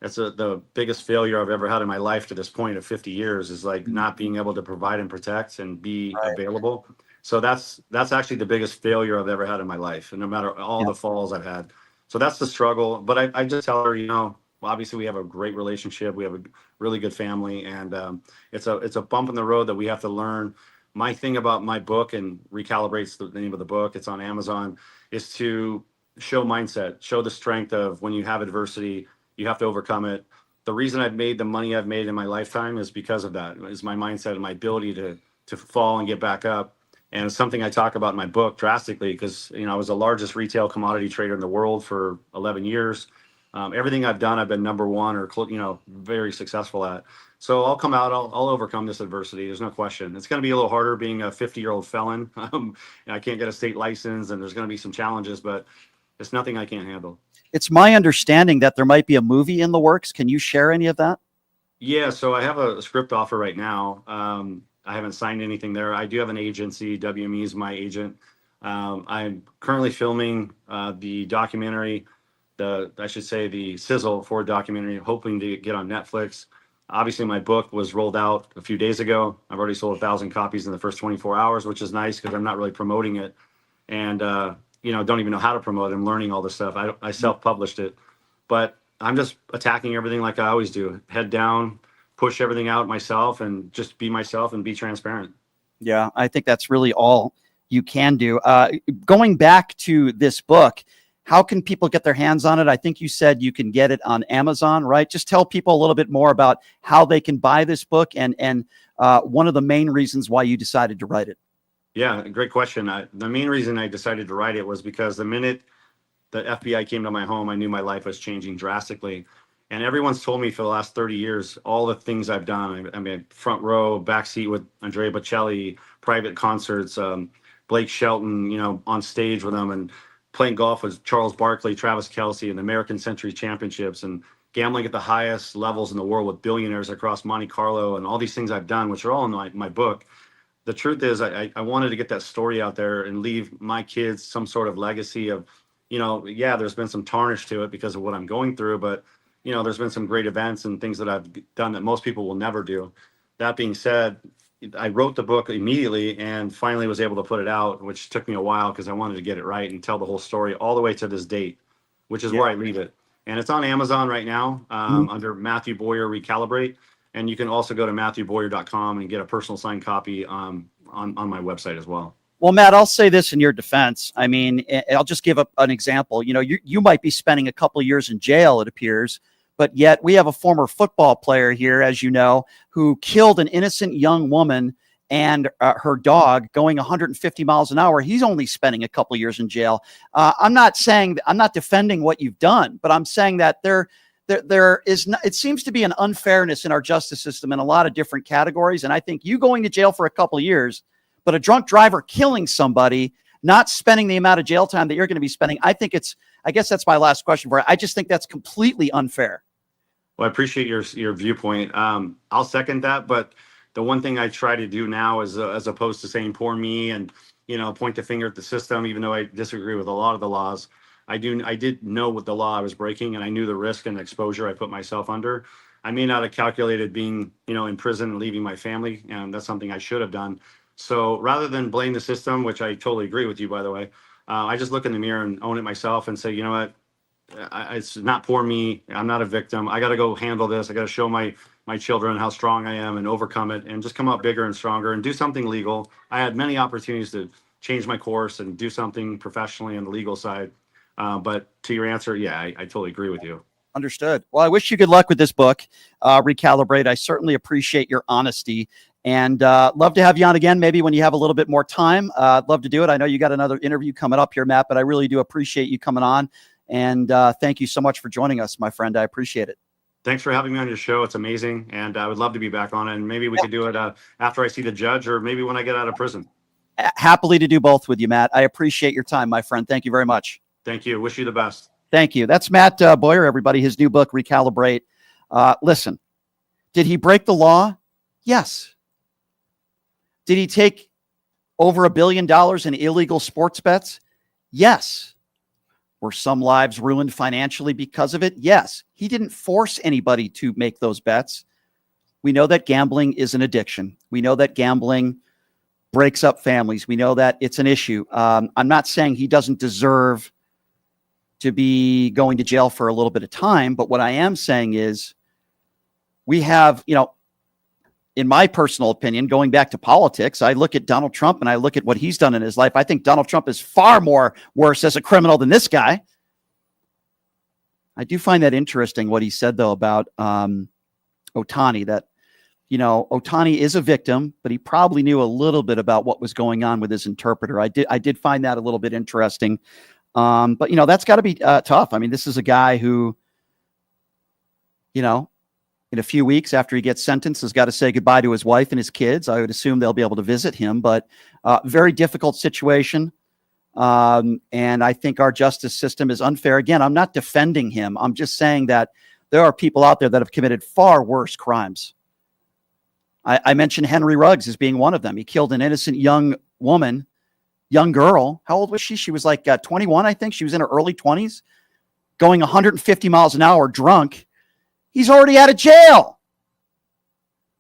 that's the biggest failure I've ever had in my life to this point of 50 years is like not being able to provide and protect and be available. So that's actually the biggest failure I've ever had in my life, and no matter all the falls I've had. So that's the struggle. But I just tell her, well, obviously we have a great relationship. We have a really good family, and it's a bump in the road that we have to learn. My thing about my book, and Recalibrate's the name of the book, it's on Amazon, is to show mindset, show the strength of when you have adversity, you have to overcome it. The reason I've made the money I've made in my lifetime is because of that, is my mindset and my ability to fall and get back up. And it's something I talk about in my book drastically because, I was the largest retail commodity trader in the world for 11 years. Everything I've done, I've been number one or, very successful at. So I'll come out, I'll overcome this adversity. There's no question. It's going to be a little harder being a 50-year-old felon. And I can't get a state license and there's going to be some challenges, but it's nothing I can't handle. It's my understanding that there might be a movie in the works. Can you share any of that? Yeah, so I have a script offer right now. I haven't signed anything there. I do have an agency. WME is my agent. I'm currently filming the documentary, the sizzle for a documentary, hoping to get on Netflix. Obviously, my book was rolled out a few days ago. I've already sold 1,000 copies in the first 24 hours, which is nice because I'm not really promoting it. And, don't even know how to promote it. I'm learning all this stuff. I self-published it. But I'm just attacking everything like I always do. Head down, push everything out myself, and just be myself and be transparent. Yeah, I think that's really all you can do. Going back to this book, how can people get their hands on it? I think you said you can get it on Amazon, right? Just tell people a little bit more about how they can buy this book and one of the main reasons why you decided to write it. Yeah, great question. The main reason I decided to write it was because the minute the FBI came to my home, I knew my life was changing drastically. And everyone's told me for the last 30 years, all the things I've done. I mean, front row, backseat with Andrea Bocelli, private concerts, Blake Shelton, on stage with them, and playing golf with Charles Barkley, Travis Kelce, and the American Century Championships, and gambling at the highest levels in the world with billionaires across Monte Carlo, and all these things I've done, which are all in my book. The truth is, I wanted to get that story out there and leave my kids some sort of legacy of, there's been some tarnish to it because of what I'm going through, but, there's been some great events and things that I've done that most people will never do. That being said, I wrote the book immediately and finally was able to put it out, which took me a while because I wanted to get it right and tell the whole story all the way to this date, which is where I leave it. And it's on Amazon right now under Matthew Boyer Recalibrate. And you can also go to MatthewBoyer.com and get a personal signed copy on my website as well. Well, Matt, I'll say this in your defense. I mean, I'll just give an example. You might be spending a couple of years in jail, it appears, but yet we have a former football player here, as you know, who killed an innocent young woman and her dog going 150 miles an hour. He's only spending a couple of years in jail. I'm not defending what you've done, but I'm saying that there is it seems to be an unfairness in our justice system in a lot of different categories. And I think you going to jail for a couple of years, but a drunk driver killing somebody, not spending the amount of jail time that you're going to be spending, I guess that's my last question for you. I just think that's completely unfair. Well, I appreciate your viewpoint. I'll second that. But the one thing I try to do now is, as opposed to saying poor me and, point the finger at the system, even though I disagree with a lot of the laws, I did know what the law I was breaking, and I knew the risk and exposure I put myself under. I may not have calculated being, in prison and leaving my family, and that's something I should have done. So rather than blame the system, which I totally agree with you, by the way, I just look in the mirror and own it myself and say, you know what, it's not poor me. I'm not a victim. I got to go handle this. I got to show my children how strong I am and overcome it and just come out bigger and stronger and do something legal. I had many opportunities to change my course and do something professionally on the legal side. But to your answer, yeah, I totally agree with you. Understood. Well, I wish you good luck with this book, Recalibrate. I certainly appreciate your honesty, and love to have you on again, maybe when you have a little bit more time. I'd love to do it. I know you got another interview coming up here, Matt, but I really do appreciate you coming on, and thank you so much for joining us, my friend. I appreciate it. Thanks for having me on your show. It's amazing, and I would love to be back on it, and maybe we could do it after I see the judge, or maybe when I get out of prison. Happily to do both with you, Matt. I appreciate your time, my friend. Thank you very much. Thank you. Wish you the best. Thank you. That's Matt Boyer, everybody. His new book, Recalibrate. Listen, did he break the law? Yes. Did he take over $1 billion in illegal sports bets? Yes. Were some lives ruined financially because of it? Yes. He didn't force anybody to make those bets. We know that gambling is an addiction. We know that gambling breaks up families. We know that it's an issue. I'm not saying he doesn't deserve to be going to jail for a little bit of time. But what I am saying is we have, in my personal opinion, going back to politics, I look at Donald Trump and I look at what he's done in his life. I think Donald Trump is far more worse as a criminal than this guy. I do find that interesting what he said, though, about Ohtani, that, Ohtani is a victim, but he probably knew a little bit about what was going on with his interpreter. I did find that a little bit interesting. But that's got to be tough. I mean, this is a guy who, in a few weeks after he gets sentenced, has got to say goodbye to his wife and his kids. I would assume they'll be able to visit him, but very difficult situation. And I think our justice system is unfair. Again, I'm not defending him. I'm just saying that there are people out there that have committed far worse crimes. I mentioned Henry Ruggs as being one of them. He killed an innocent young girl. How old was she? She was like 21, I think. She was in her early 20s, going 150 miles an hour drunk. He's already out of jail.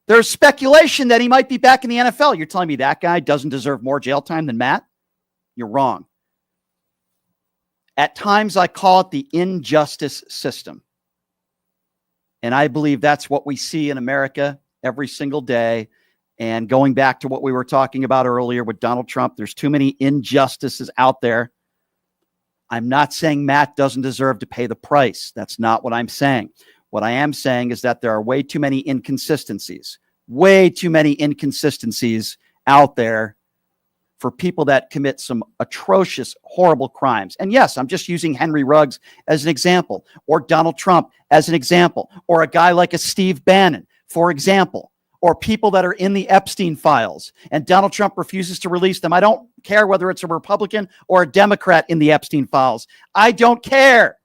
There's speculation that he might be back in the NFL. You're telling me that guy doesn't deserve more jail time than Matt? You're wrong. At times, I call it the injustice system. And I believe that's what we see in America every single day. And going back to what we were talking about earlier with Donald Trump, there's too many injustices out there. I'm not saying Matt doesn't deserve to pay the price. That's not what I'm saying. What I am saying is that there are way too many inconsistencies out there for people that commit some atrocious, horrible crimes. And yes, I'm just using Henry Ruggs as an example, or Donald Trump as an example, or a guy like a Steve Bannon, for example, or people that are in the Epstein files, and Donald Trump refuses to release them. I don't care whether it's a Republican or a Democrat in the Epstein files. I don't care.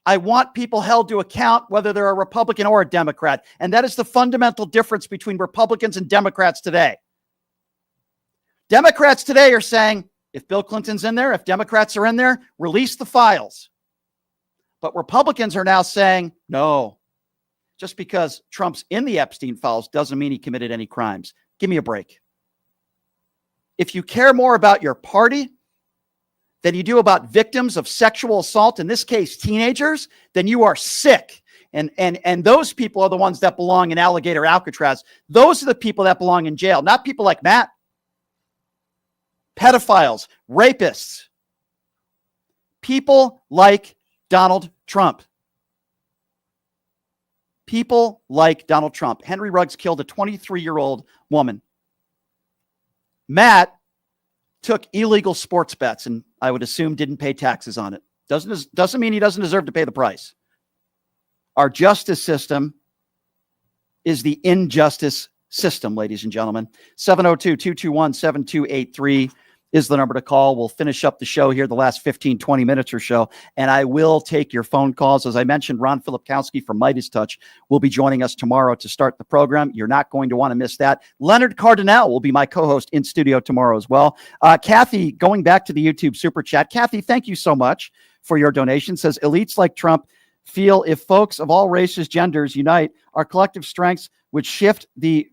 I want people held to account, whether they're a Republican or a Democrat. And that is the fundamental difference between Republicans and Democrats today. Democrats today are saying, if Bill Clinton's in there, if Democrats are in there, release the files. But Republicans are now saying, no, just because Trump's in the Epstein files doesn't mean he committed any crimes. Give me a break. If you care more about your party than you do about victims of sexual assault, in this case, teenagers, then you are sick. And those people are the ones that belong in Alligator Alcatraz. Those are the people that belong in jail, not people like Matt. Pedophiles, rapists, people like Donald Trump. People like Donald Trump. Henry Ruggs killed a 23-year-old woman. Matt took illegal sports bets and I would assume didn't pay taxes on it. Doesn't mean he doesn't deserve to pay the price. Our justice system is the injustice system, ladies and gentlemen. 702-221-7283 is the number to call. We'll finish up the show here, the last 15, 20 minutes or so, and I will take your phone calls. As I mentioned, Ron Filipkowski from Midas Touch will be joining us tomorrow to start the program. You're not going to want to miss that. Leonard Cardinale will be my co-host in studio tomorrow as well. Kathy, going back to the YouTube Super Chat. Kathy, thank you so much for your donation. Says, elites like Trump feel if folks of all races, genders unite, our collective strengths would shift the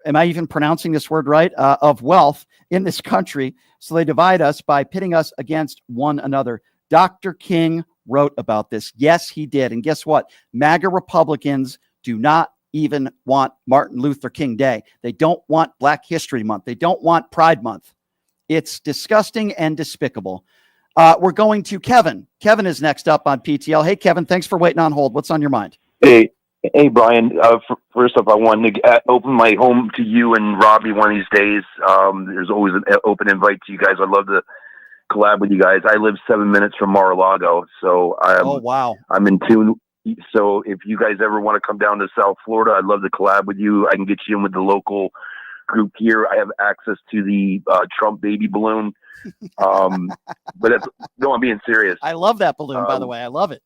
am I even pronouncing this word right? Of wealth in this country. So they divide us by pitting us against one another. Dr. King wrote about this. Yes, he did. And guess what? MAGA Republicans do not even want Martin Luther King Day. They don't want Black History Month. They don't want Pride Month. It's disgusting and despicable. We're going to Kevin. Kevin is next up on PTL. Hey, Kevin, thanks for waiting on hold. What's on your mind? Hey, Brian. First off, I wanted to open my home to you and Robbie one of these days. There's always an open invite to you guys. I'd love to collab with you guys. I live 7 minutes from Mar-a-Lago, so I'm in tune. So if you guys ever want to come down to South Florida, I'd love to collab with you. I can get you in with the local group here. I have access to the Trump baby balloon. But I'm being serious. I love that balloon, by the way. I love it.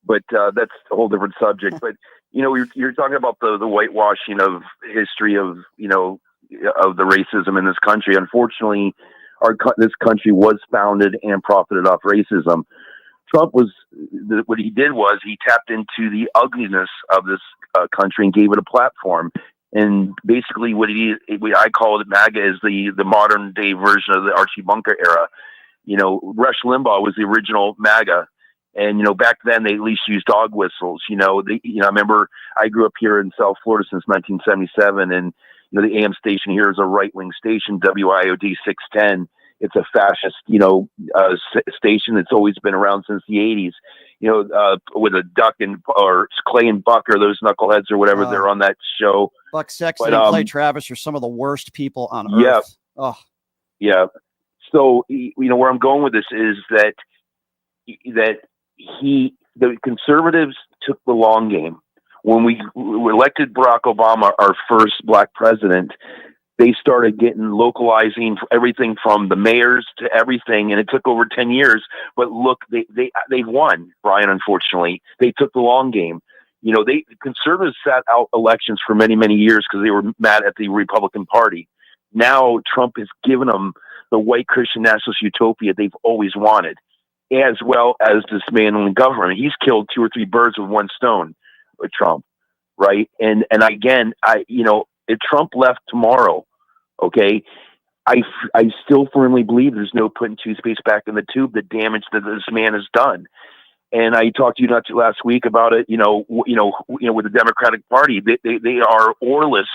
But that's a whole different subject. But you're talking about the whitewashing of history of of the racism in this country. Unfortunately, this country was founded and profited off racism. Trump what he did was he tapped into the ugliness of this country and gave it a platform. And basically, what I call it MAGA is the modern day version of the Archie Bunker era. Rush Limbaugh was the original MAGA. And, back then they at least used dog whistles. I remember I grew up here in South Florida since 1977, and, the AM station here is a right-wing station, WIOD 610. It's a fascist, station that's always been around since the 80s, with a duck or Clay and Buck or those knuckleheads or whatever, they're on that show. Buck Sexton and Clay Travis are some of the worst people on earth. Oh. Yeah. So, where I'm going with this is that the conservatives took the long game. When we elected Barack Obama, our first black president, they started localizing everything from the mayors to everything, and it took over 10 years. But look, they've won, Brian. Unfortunately, they took the long game. Conservatives sat out elections for many, many years because they were mad at the Republican Party. Now Trump has given them the white Christian nationalist utopia they've always wanted, as well as dismantling government. He's killed 2 or 3 birds with one stone with Trump, right? And again, if Trump left tomorrow, okay, I still firmly believe there's no putting toothpaste back in the tube. The damage that this man has done. And I talked to you last week about it. With the Democratic Party, they are oarless,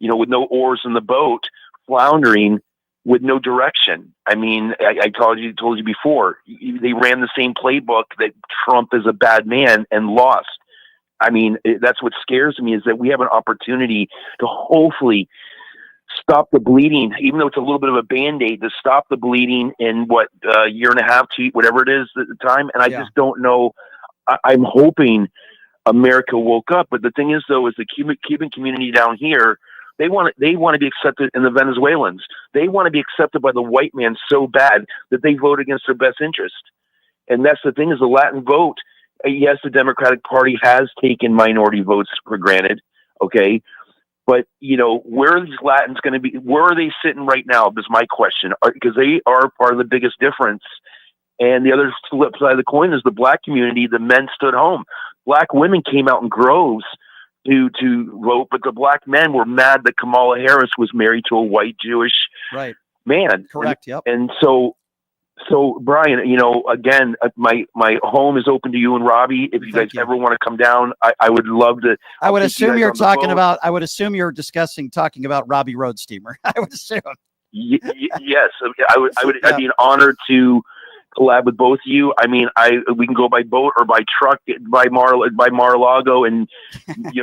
with no oars in the boat, floundering with no direction. I mean, I told you before, they ran the same playbook that Trump is a bad man and lost. I mean, that's what scares me, is that we have an opportunity to hopefully stop the bleeding, even though it's a little bit of a Band-Aid, to stop the bleeding in a year and a half, whatever it is at the time. And I just don't know. I'm hoping America woke up. But the thing is, though, is the Cuban community down here, they want to be accepted in the Venezuelans. They want to be accepted by the white man so bad that they vote against their best interest. And that's the thing, is the Latin vote. Yes, the Democratic Party has taken minority votes for granted. Okay. But, where are these Latins going to be? Where are they sitting right now? Is my question, because they are part of the biggest difference. And the other flip side of the coin is the black community. The men stood home. Black women came out in groves to vote, but the black men were mad that Kamala Harris was married to a white Jewish man. Correct. Yep. And so Brian, again, my home is open to you and Robbie. If you guys ever want to come down, I would love to. I would assume you're talking about. I would assume you're talking about Robbie Road Steamer. I would assume. Yes, I would. I'd be an honor to collab with both of you. I mean, we can go by boat or by truck by Mar-a-Lago, and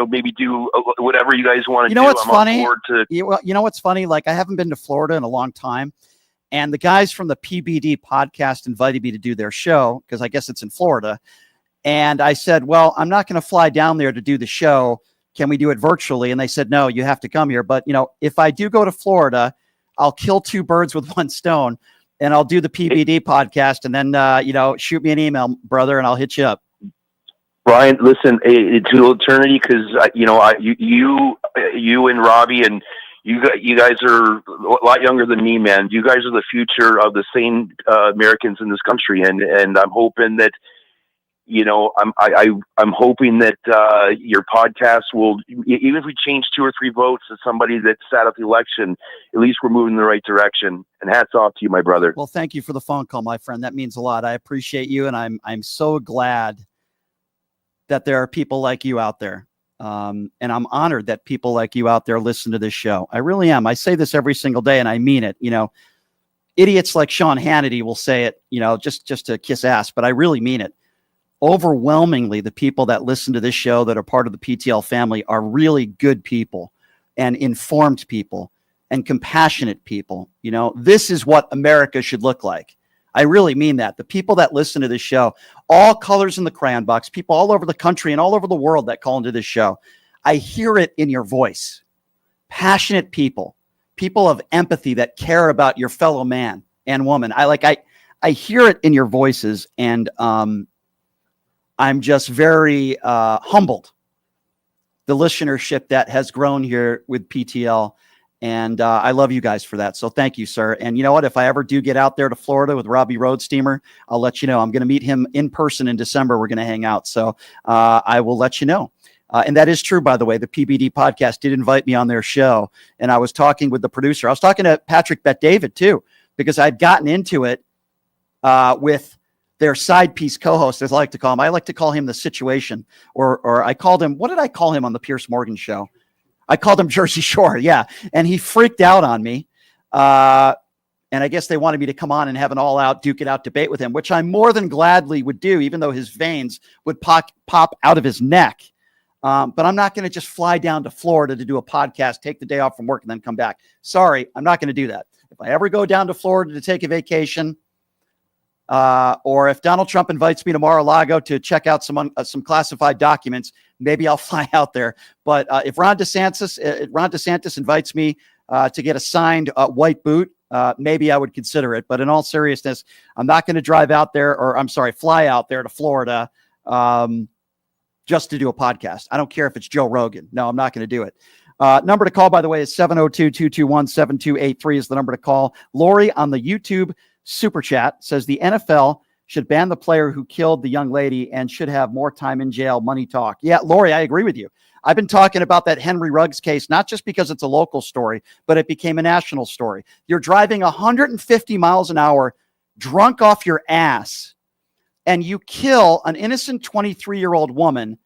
maybe do whatever you guys want to do. What's funny? You know what's funny? Like, I haven't been to Florida in a long time, and the guys from the PBD podcast invited me to do their show because I guess it's in Florida. And I said, well, I'm not going to fly down there to do the show. Can we do it virtually? And they said, no, you have to come here. But if I do go to Florida, I'll kill 2 birds with one stone. And I'll do the PBD podcast, and then, shoot me an email, brother, and I'll hit you up. Brian, listen, to eternity, because, you and Robbie and you guys are a lot younger than me, man. You guys are the future of the sane Americans in this country. And I'm hoping that, I'm hoping that your podcast will, even if we change 2 or 3 votes to somebody that sat at the election, at least we're moving in the right direction. And hats off to you, my brother. Well, thank you for the phone call, my friend. That means a lot. I appreciate you, and I'm so glad that there are people like you out there. And I'm honored that people like you out there listen to this show. I really am. I say this every single day, and I mean it. idiots like Sean Hannity will say it, just to kiss ass, but I really mean it. Overwhelmingly, the people that listen to this show that are part of the PTL family are really good people and informed people and compassionate people. This is what America should look like. I really mean that. The people that listen to this show, all colors in the crayon box, people all over the country and all over the world that call into this show, I hear it in your voice. Passionate people of empathy that care about your fellow man and woman. I hear it in your voices, and I'm just very humbled. The listenership that has grown here with PTL. And I love you guys for that. So thank you, sir. And you know what? If I ever do get out there to Florida with Robbie Roadsteamer, I'll let you know. I'm going to meet him in person in December. We're going to hang out. So I will let you know. And that is true, by the way. The PBD podcast did invite me on their show. And I was talking with the producer. I was talking to Patrick Bet-David, too, because I'd gotten into it with their side piece co-host, as I like to call him. I like to call him The Situation. Or I called him, what did I call him on the Pierce Morgan show? I called him Jersey Shore, yeah. And he freaked out on me. And I guess they wanted me to come on and have an all-out, duke-it-out debate with him, which I more than gladly would do, even though his veins would pop out of his neck. But I'm not going to just fly down to Florida to do a podcast, take the day off from work, and then come back. Sorry, I'm not going to do that. If I ever go down to Florida to take a vacation, or if Donald Trump invites me to Mar-a-Lago to check out some classified documents, maybe I'll fly out there. But if Ron DeSantis invites me to get a signed white boot, maybe I would consider it. But in all seriousness, I'm not going to fly out there to Florida just to do a podcast. I don't care if it's Joe Rogan. No, I'm not going to do it. Number to call, by the way, is 702-221-7283 is the number to call. Lori on the YouTube Super Chat says the NFL should ban the player who killed the young lady and should have more time in jail. Money talk. Yeah, Lori, I agree with you. I've been talking about that Henry Ruggs case, not just because it's a local story, but it became a national story. You're driving 150 miles an hour, drunk off your ass, and you kill an innocent 23-year-old woman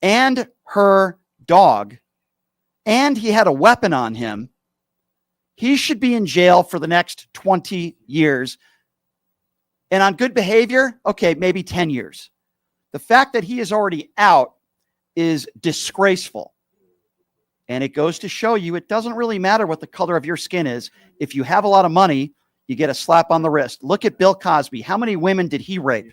and her dog, and he had a weapon on him. He should be in jail for the next 20 years. And on good behavior, okay, maybe 10 years. The fact that he is already out is disgraceful. And it goes to show you it doesn't really matter what the color of your skin is. If you have a lot of money, you get a slap on the wrist. Look at Bill Cosby. How many women did he rape?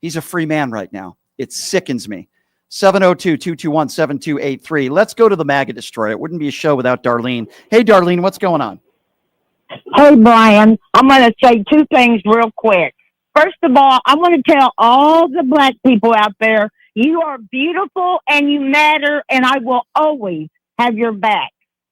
He's a free man right now. It sickens me. 702-221-7283. Let's go to the MAGA Destroyer. It wouldn't be a show without Darlene. Hey, Darlene, what's going on? Hey, Brian, I'm going to say two things real quick. First of all, I want to tell all the black people out there, you are beautiful and you matter, and I will always have your back.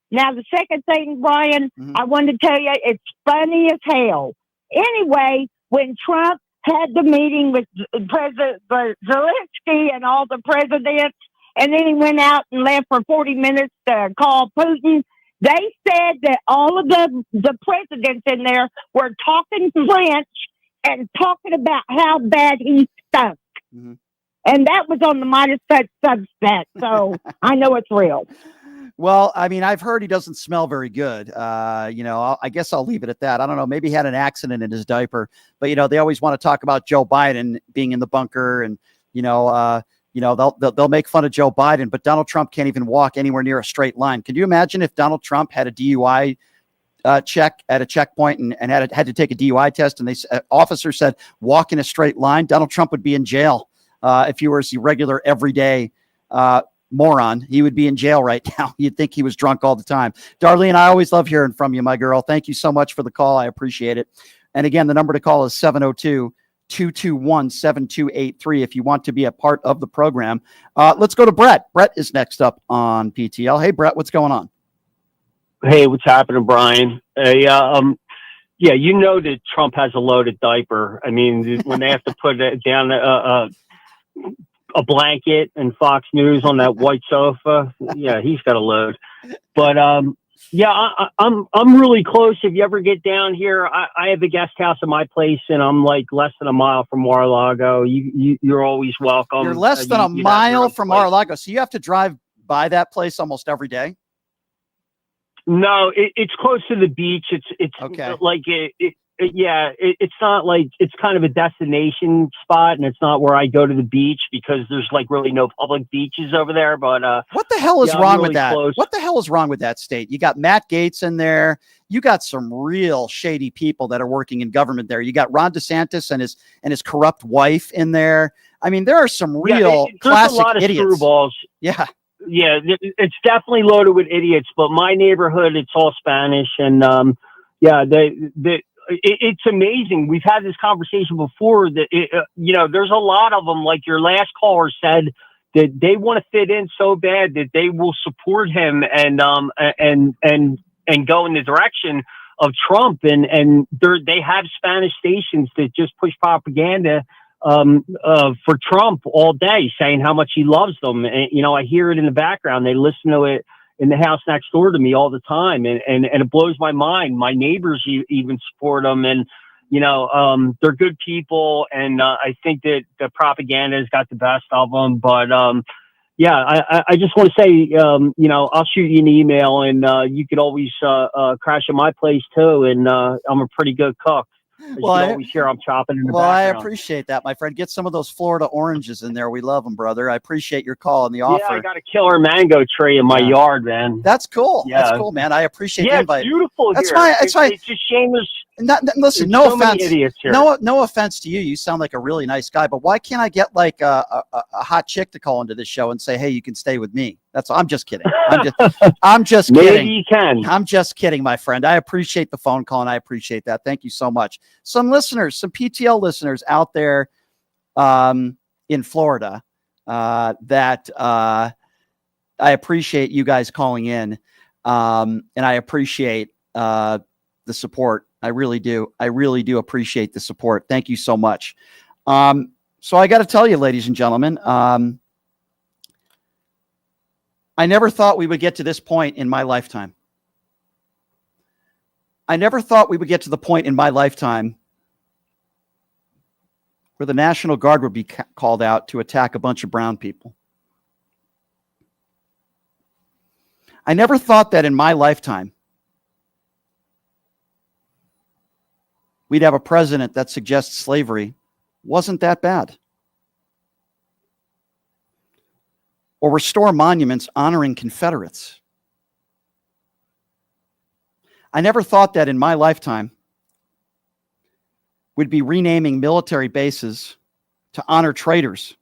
Now, the second thing, Brian, I want to tell you, it's funny as hell. Anyway, when Trump had the meeting with President Zelensky and all the presidents, and then he went out and left for 40 minutes to call Putin, they said that all of the presidents in there were talking French and talking about how bad he stunk. Mm-hmm. And that was on the Midas Touch Substack, so I know it's real. Well, I mean, I've heard he doesn't smell very good. I guess I'll leave it at that. I don't know. Maybe he had an accident in his diaper. But, they always want to talk about Joe Biden being in the bunker and, they'll make fun of Joe Biden. But Donald Trump can't even walk anywhere near a straight line. Can you imagine if Donald Trump had a DUI check at a checkpoint and had to take a DUI test and officer said, walk in a straight line? Donald Trump would be in jail. If he were a regular everyday moron, he would be in jail right now. You'd think he was drunk all the time. Darlene, I always love hearing from you, my girl. Thank you so much for the call. I appreciate it. And again, the number to call is 702-221-7283 if you want to be a part of the program. Let's go to Brett. Brett is next up on PTL. Hey, Brett, what's going on? Hey, what's happening, Brian? Yeah, that Trump has a loaded diaper. I mean, when they have to put it down a blanket and Fox News on that white sofa, yeah, he's got a load. But I'm really close. If you ever get down here, I have a guest house at my place, and I'm like less than a mile from Mar-a-Lago. You're always welcome. You're less than a mile from Mar-a-Lago, so you have to drive by that place almost every day. No, it's close to the beach. It's Okay. like it's not like it's kind of a destination spot, and it's not where I go to the beach because there's like really no public beaches over there. But what the hell is yeah, I'm wrong really with that? close. What the hell is wrong with that state? You got Matt Gaetz in there. You got some real shady people that are working in government there. You got Ron DeSantis and his corrupt wife in there. I mean, there are some real there's classic a lot of idiots. screwballs. Yeah. Yeah, it's definitely loaded with idiots. But my neighborhood, it's all Spanish, and yeah, it's amazing. We've had this conversation before. That there's a lot of them. Like your last caller said, that they want to fit in so bad that they will support him and go in the direction of Trump. And they have Spanish stations that just push propaganda for Trump all day, saying how much he loves them. And, I hear it in the background. They listen to it in the house next door to me all the time. And it blows my mind. My neighbors even support them. And, they're good people. And I think that the propaganda has got the best of them. But, yeah, I just want to say, I'll shoot you an email, and you could always crash at my place too. And I'm a pretty good cook. As you can always hear, I'm chopping in the Well, I background. appreciate that, my friend. Get some of those Florida oranges in there. We love them, brother. I appreciate your call and the offer. Yeah, I got a killer mango tree in my yard, man. That's cool. Yeah. That's cool, man. I appreciate the Yeah, invite. it's beautiful That's here. fine. It's fine. It's a shame Listen, there's no so many offense. idiots here. No offense to you. You sound like a really nice guy, but why can't I get like a hot chick to call into this show and say, "Hey, you can stay with me"? I'm just kidding. I'm just kidding. Maybe you can. I'm just kidding, my friend. I appreciate the phone call and I appreciate that. Thank you so much. Some listeners, some PTL listeners out there in Florida that I appreciate you guys calling in, and I appreciate the support. I really do. I really do appreciate the support. Thank you so much. So I got to tell you, ladies and gentlemen, I never thought we would get to this point in my lifetime. I never thought we would get to the point in my lifetime where the National Guard would be called out to attack a bunch of brown people. I never thought that in my lifetime we'd have a president that suggests slavery wasn't that bad, or restore monuments honoring Confederates. I never thought that in my lifetime we'd be renaming military bases to honor traitors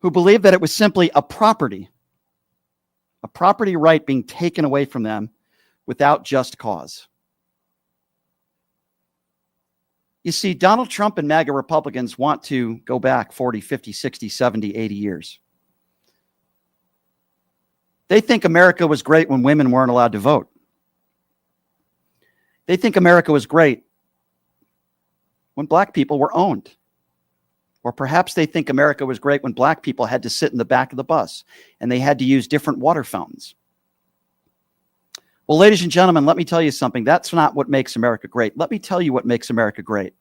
who believed that it was simply a property right being taken away from them without just cause. You see, Donald Trump and MAGA Republicans want to go back 40, 50, 60, 70, 80 years. They think America was great when women weren't allowed to vote. They think America was great when black people were owned. Or perhaps they think America was great when black people had to sit in the back of the bus and they had to use different water fountains. Well, ladies and gentlemen, let me tell you something. That's not what makes America great. Let me tell you what makes America great.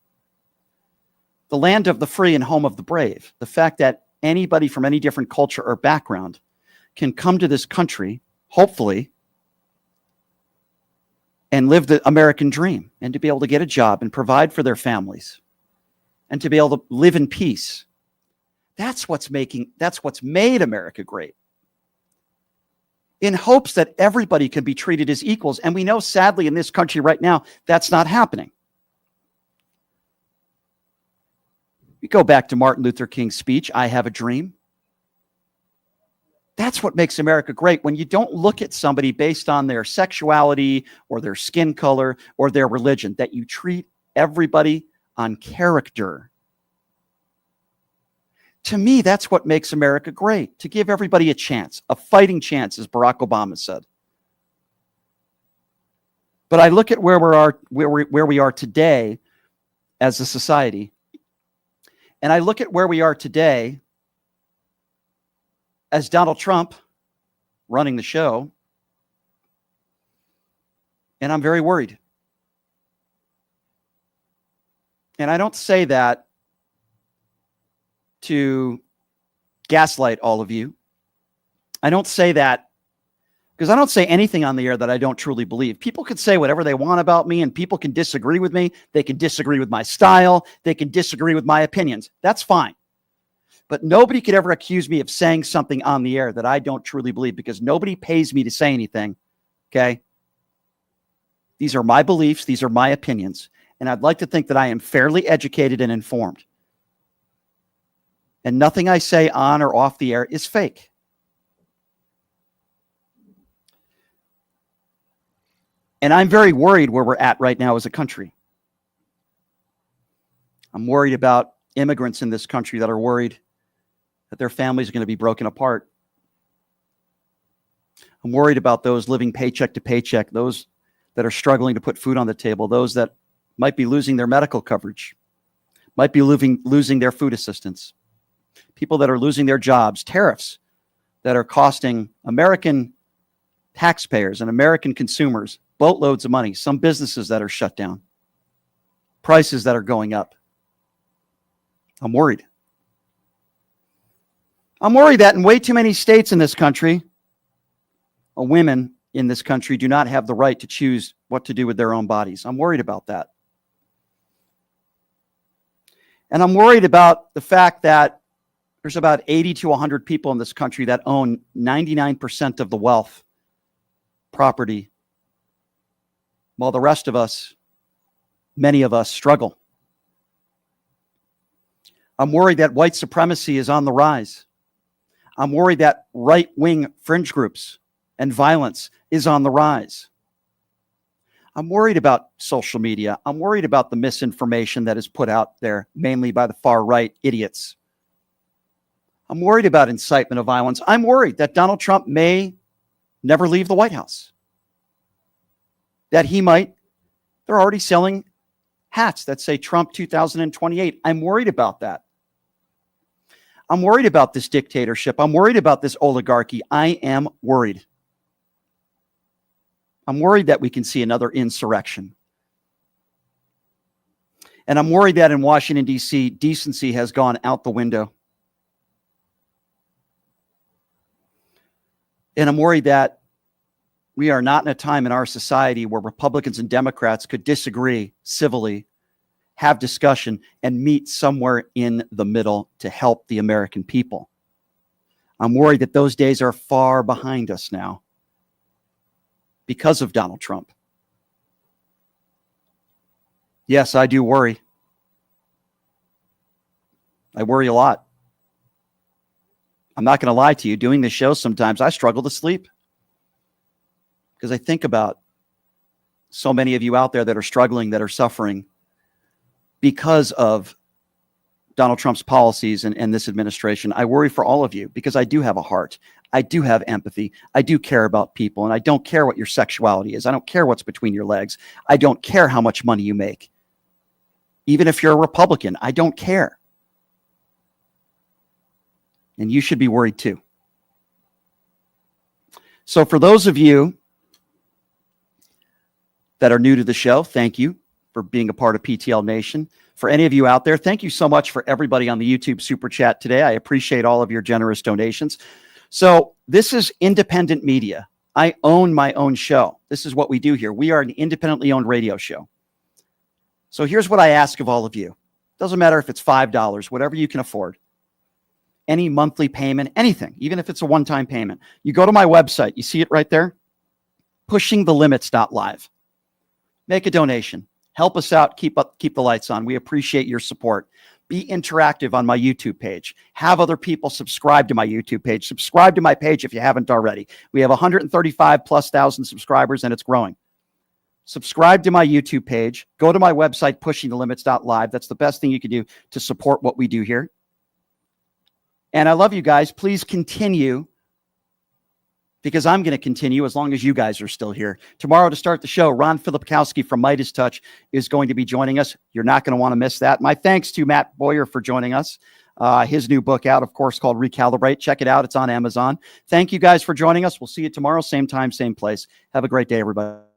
The land of the free and home of the brave. The fact that anybody from any different culture or background can come to this country, hopefully, and live the American dream, and to be able to get a job and provide for their families, and to be able to live in peace. That's what's made America great. In hopes that everybody can be treated as equals. And we know, sadly, in this country right now, that's not happening. We go back to Martin Luther King's speech, "I have a dream." That's what makes America great, when you don't look at somebody based on their sexuality or their skin color or their religion, that you treat everybody on character. To me, that's what makes America great, to give everybody a chance, a fighting chance, as Barack Obama said. But I look at where we are today as a society, and I look at where we are today as Donald Trump running the show, and I'm very worried. And I don't say that to gaslight all of you. I don't say that Because I don't say anything on the air that I don't truly believe. People can say whatever they want about me, and people can disagree with me. They can disagree with my style. They can disagree with my opinions. That's fine. But nobody could ever accuse me of saying something on the air that I don't truly believe, because nobody pays me to say anything. Okay? These are my beliefs. These are my opinions. And I'd like to think that I am fairly educated and informed. And nothing I say on or off the air is fake. And I'm very worried where we're at right now as a country. I'm worried about immigrants in this country that are worried that their families are going to be broken apart. I'm worried about those living paycheck to paycheck, those that are struggling to put food on the table, those that might be losing their medical coverage, might be losing their food assistance, people that are losing their jobs, tariffs that are costing American taxpayers and American consumers boatloads of money, some businesses that are shut down, prices that are going up. I'm worried. I'm worried that in way too many states in this country, women in this country do not have the right to choose what to do with their own bodies. I'm worried about that. And I'm worried about the fact that there's about 80 to 100 people in this country that own 99% of the wealth, property, while the rest of us, many of us, struggle. I'm worried that white supremacy is on the rise. I'm worried that right-wing fringe groups and violence is on the rise. I'm worried about social media. I'm worried about the misinformation that is put out there, mainly by the far-right idiots. I'm worried about incitement of violence. I'm worried that Donald Trump may never leave the White House. That he might, they're already selling hats that say Trump 2028. I'm worried about that. I'm worried about this dictatorship. I'm worried about this oligarchy. I am worried. I'm worried that we can see another insurrection. And I'm worried that in Washington, D.C., decency has gone out the window. And I'm worried that we are not in a time in our society where Republicans and Democrats could disagree civilly, have discussion, and meet somewhere in the middle to help the American people. I'm worried that those days are far behind us now because of Donald Trump. Yes, I do worry. I worry a lot. I'm not going to lie to you. Doing this show, sometimes I struggle to sleep because I think about so many of you out there that are struggling, that are suffering because of Donald Trump's policies and this administration. I worry for all of you because I do have a heart. I do have empathy. I do care about people, and I don't care what your sexuality is. I don't care what's between your legs. I don't care how much money you make. Even if you're a Republican, I don't care. And you should be worried too. So for those of you that are new to the show, thank you for being a part of PTL Nation. For any of you out there, thank you so much for everybody on the YouTube Super Chat today. I appreciate all of your generous donations. So this is independent media. I own my own show. This is what we do here. We are an independently owned radio show. So here's what I ask of all of you. Doesn't matter if it's $5, whatever you can afford. Any monthly payment, anything, even if it's a one-time payment. You go to my website. You see it right there? pushingthelimits.live. Make a donation. Help us out. Keep the lights on. We appreciate your support. Be interactive on my YouTube page. Have other people subscribe to my YouTube page. Subscribe to my page if you haven't already. We have 135,000+ subscribers, and it's growing. Subscribe to my YouTube page. Go to my website, pushingthelimits.live. That's the best thing you can do to support what we do here. And I love you guys. Please continue, because I'm going to continue as long as you guys are still here. Tomorrow to start the show, Ron Filipkowski from Midas Touch is going to be joining us. You're not going to want to miss that. My thanks to Matt Boyer for joining us. His new book out, of course, called Recalibrate. Check it out. It's on Amazon. Thank you guys for joining us. We'll see you tomorrow, same time, same place. Have a great day, everybody.